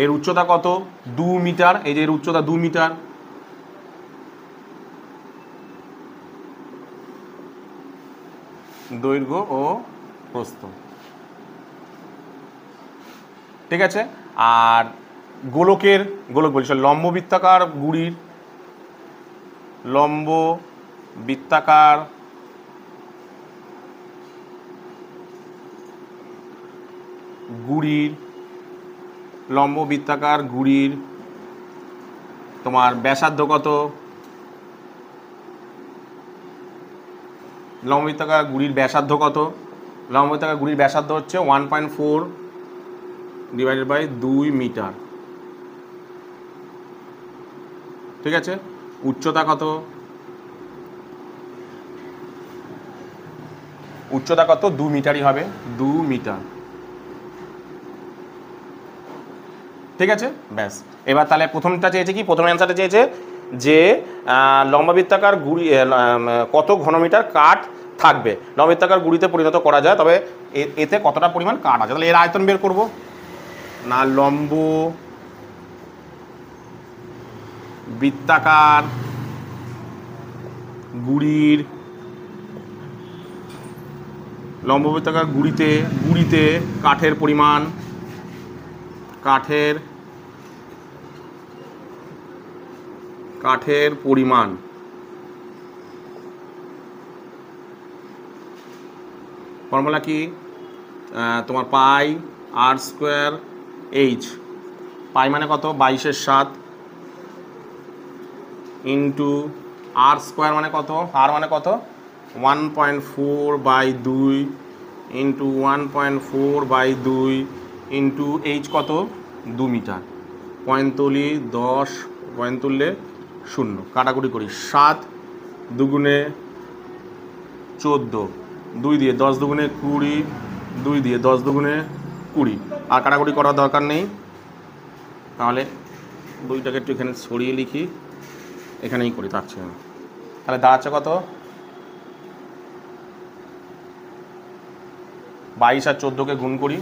এর উচ্চতা কত, 2 মিটার, এই যে এর উচ্চতা 2 মিটার। দৈর্ঘ্য ও প্রস্থ, ঠিক আছে। আর গোলক বলছি লম্ববৃত্তাকার গুড়ির তোমার ব্যাসার্ধ কত, লম্ববৃত্তাকার গুড়ির ব্যাসার্ধ কত, লম্ববৃত্তাকার গুড়ির ব্যাসার্ধ হচ্ছে 1.4/2 মিটার, ঠিক আছে। উচ্চতা কত, উচ্চতা কত, 2 মিটারই হবে, 2 মিটার, ঠিক আছে। ব্যাস, এবার তাহলে প্রথমটা চেয়েছে কি, প্রথম অ্যান্সারটা চেয়েছে যে লম্বাবৃত্তাকার গুড়ি কত ঘনমিটার কাঠ থাকবে, লম্বাবৃত্তাকার গুড়িতে পরিণত করা যায়, তবে এতে কতটা পরিমাণ কাঠ আছে। তাহলে এর আয়তন বের করব না, লম্ব বৃত্তাকার গুড়ির লম্ববৃত্তাকার গুড়িতে কাঠের পরিমাণ, কাঠের পরিমাণ ফর্মুলা কি তোমার পাই আর স্কোয়ার এইচ, পাই মানে কত 22/7 ইন্টু আর স্কোয়ার মানে কত, আর মানে কত 1.4/2 ইন্টু 1.4/2 ইন্টু এইচ কত 2 মিটার, পয়েন্টলি 10, পয়েন্টলে 0, কাটাকুটি করি 7 দুগুণে 14, 2 দিয়ে 10 দুগুণে 20, 2 দিয়ে 10 দুগুণে 20, আর কাটাকুটি করার দরকার নেই। তাহলে 2টাকে একটু এখানে সরিয়ে লিখি, এখানেই করি থাকছে। তাহলে দাঁড়াচ্ছে কত 22 আর 14কে গুণ করি,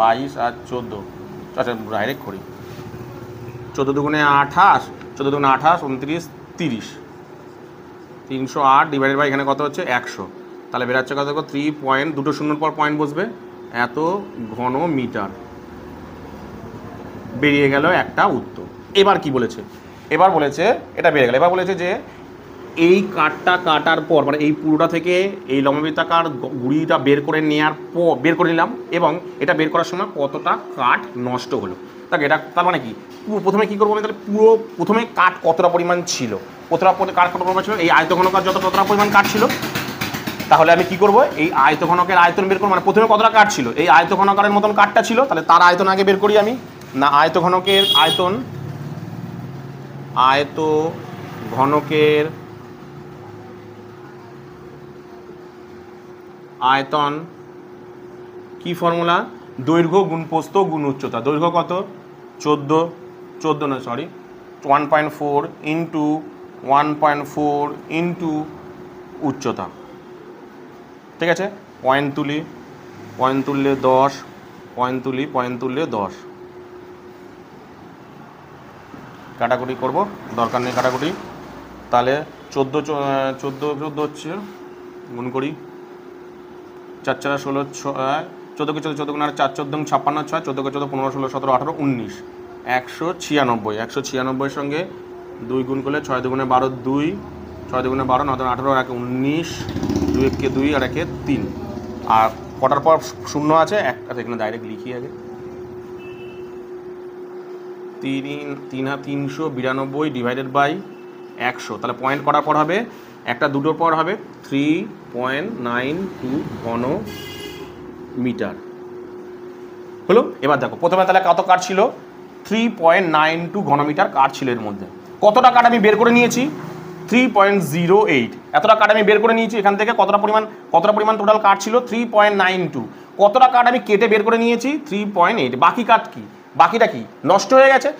22 আর 14, আচ্ছা ডাইরেক্ট করি, 14 দুগুণে 28, 14 দুগুণে 28, 29, 30, 308 ডিভাইডেড বাই এখানে কত হচ্ছে 100, তাহলে বেরাচ্ছে কত 3 পয়েন্ট, দুটো শূন্যর পর পয়েন্ট বসবে, এত ঘন মিটার বেরিয়ে গেল একটা উত্তর। এবার কি বলেছে, এবার বলেছে এটা বেরিয়ে গেল, এবার বলেছে যে এই কাঠটা কাটার পর মানে এই পুরোটা থেকে এই লম্ববৃত্তাকার গুড়িটা বের করে নেওয়ার পর বের করে নিলাম, এবং এটা বের করার সময় কতটা কাঠ নষ্ট হলো। তাকে এটা তার মানে কি, প্রথমে কী করবো আমি, তাহলে পুরো প্রথমে কাঠ কতটা পরিমাণ ছিল, কতটা কাঠ কত পরিমাণ ছিল, এই আয়তঘনকার কতটা পরিমাণ কাঠ ছিল, তাহলে আমি কি করব এই আয়তঘনকের আয়তন বের করবো, মানে প্রথমে কতটা কাঠ ছিল, এই আয়তঘনকারের মতন কাঠটা ছিল, তাহলে তার আয়তন আগে বের করি আমি, না আয়তঘনকের আয়তন, আয়তঘনকের আয়তন কি ফর্মুলা, দৈর্ঘ্য গুণ প্রস্থ গুণ উচ্চতা, দৈর্ঘ্য কত 14 না সরি 1.4 ইন্টু 1.4 ইন্টু উচ্চতা, ঠিক আছে, পয়েন্ট তুললে 10, পয়েন্ট তুললে 10, কাটাকুটি করব দরকার নেই কাটাকুটি, তাহলে 14 হচ্ছে গুণ করি, 4 4 16, 14 14 গুণ আর 4 14 56 6, 14 14 15 16 17 18 19, 196 সঙ্গে 2 গুণ করলে 6 দুগুণে 12, 2 6 দুগুণে 12 9 18 আর 19, 2 একে 2 আর একে 3, আর কটার পর শূন্য আছে একটা, এখানে ডাইরেক্ট লিখি আগে, 392 ডিভাইডেড বাই 100, তাহলে পয়েন্ট করার পর হবে একটা, দুটোর পর হবে 3.92 ঘন মিটার হলো। এবার দেখো প্রথমে তাহলে কত কাঠ ছিল, 3.92 ঘনমিটার কাঠ ছিল, এর মধ্যে কতটা কাঠ আমি বের করে নিয়েছি 3.08, এতটা কাঠ আমি বের করে নিয়েছি, এখান থেকে কতটা পরিমাণ টোটাল কাঠ ছিল 3.92, কতটা কাঠ আমি কেটে বের করে নিয়েছি 3.8, বাকি কাঠ কি, বাকিটা কি নষ্ট হয়ে গেছে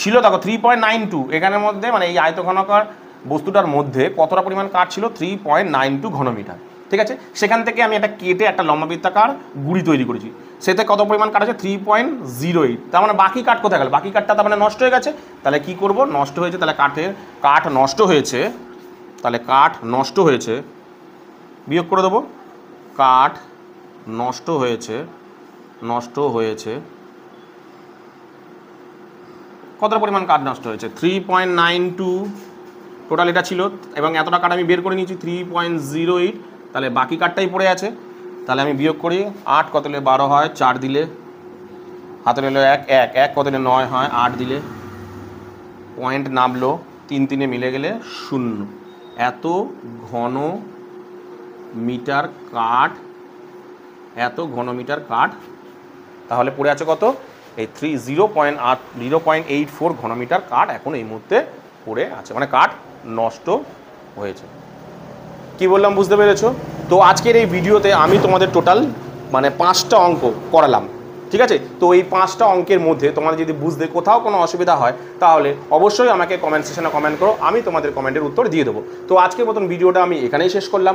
ছিল, দেখো 3.92 এখানের মধ্যে মানে এই আয়তঘনকার বস্তুটার মধ্যে কতটা পরিমাণ কাঠ ছিল 3.92 ঘনমিটার, ঠিক আছে, সেখান থেকে আমি একটা কেটে একটা লম্ববৃত্তাকার গুড়ি তৈরি করেছি, সেতে কত পরিমাণ কাঠ আছে 3.08, তার মানে বাকি কাঠ কোথায় গেল, বাকি কাঠটা তার মানে নষ্ট হয়ে গেছে, তাহলে কি করব নষ্ট হয়েছে, তাহলে কাঠ নষ্ট হয়েছে, তাহলে কাঠ নষ্ট হয়েছে বিয়োগ করে দেবো, কাঠ নষ্ট হয়েছে কতটা পরিমাণ কাঠ নষ্ট হয়েছে 3.92 টোটাল এটা ছিল, এবং এতটা কাঠ আমি বের করে নিয়েছি 3.08, তাহলে বাকি কাঠটাই পড়ে আছে, তাহলে আমি বিয়োগ করি 8 কত হলে 12 হয়, 4 দিলে হাতে নিল 1 কত হলে 9 হয়, 8 দিলে পয়েন্ট নামলো 3 3 মিলে গেলে 0, এত ঘন মিটার কাঠ, তাহলে পড়ে আছে কত এই 0.84 ঘনমিটার কাঠ এখন এই মুহূর্তে পড়ে আছে, মানে কাঠ নষ্ট হয়েছে। কি বললাম বুঝতে পেরেছো? তো আজকের এই ভিডিওতে আমি তোমাদের টোটাল মানে 5টা অঙ্ক করালাম, ঠিক আছে। তো এই 5টা অঙ্কের মধ্যে তোমাদের যদি বুঝতে কোথাও কোনো অসুবিধা হয় তাহলে অবশ্যই আমাকে কমেন্ট সেকশনে কমেন্ট করো, আমি তোমাদের কমেন্টের উত্তর দিয়ে দেবো। তো আজকের মতন ভিডিওটা আমি এখানেই শেষ করলাম।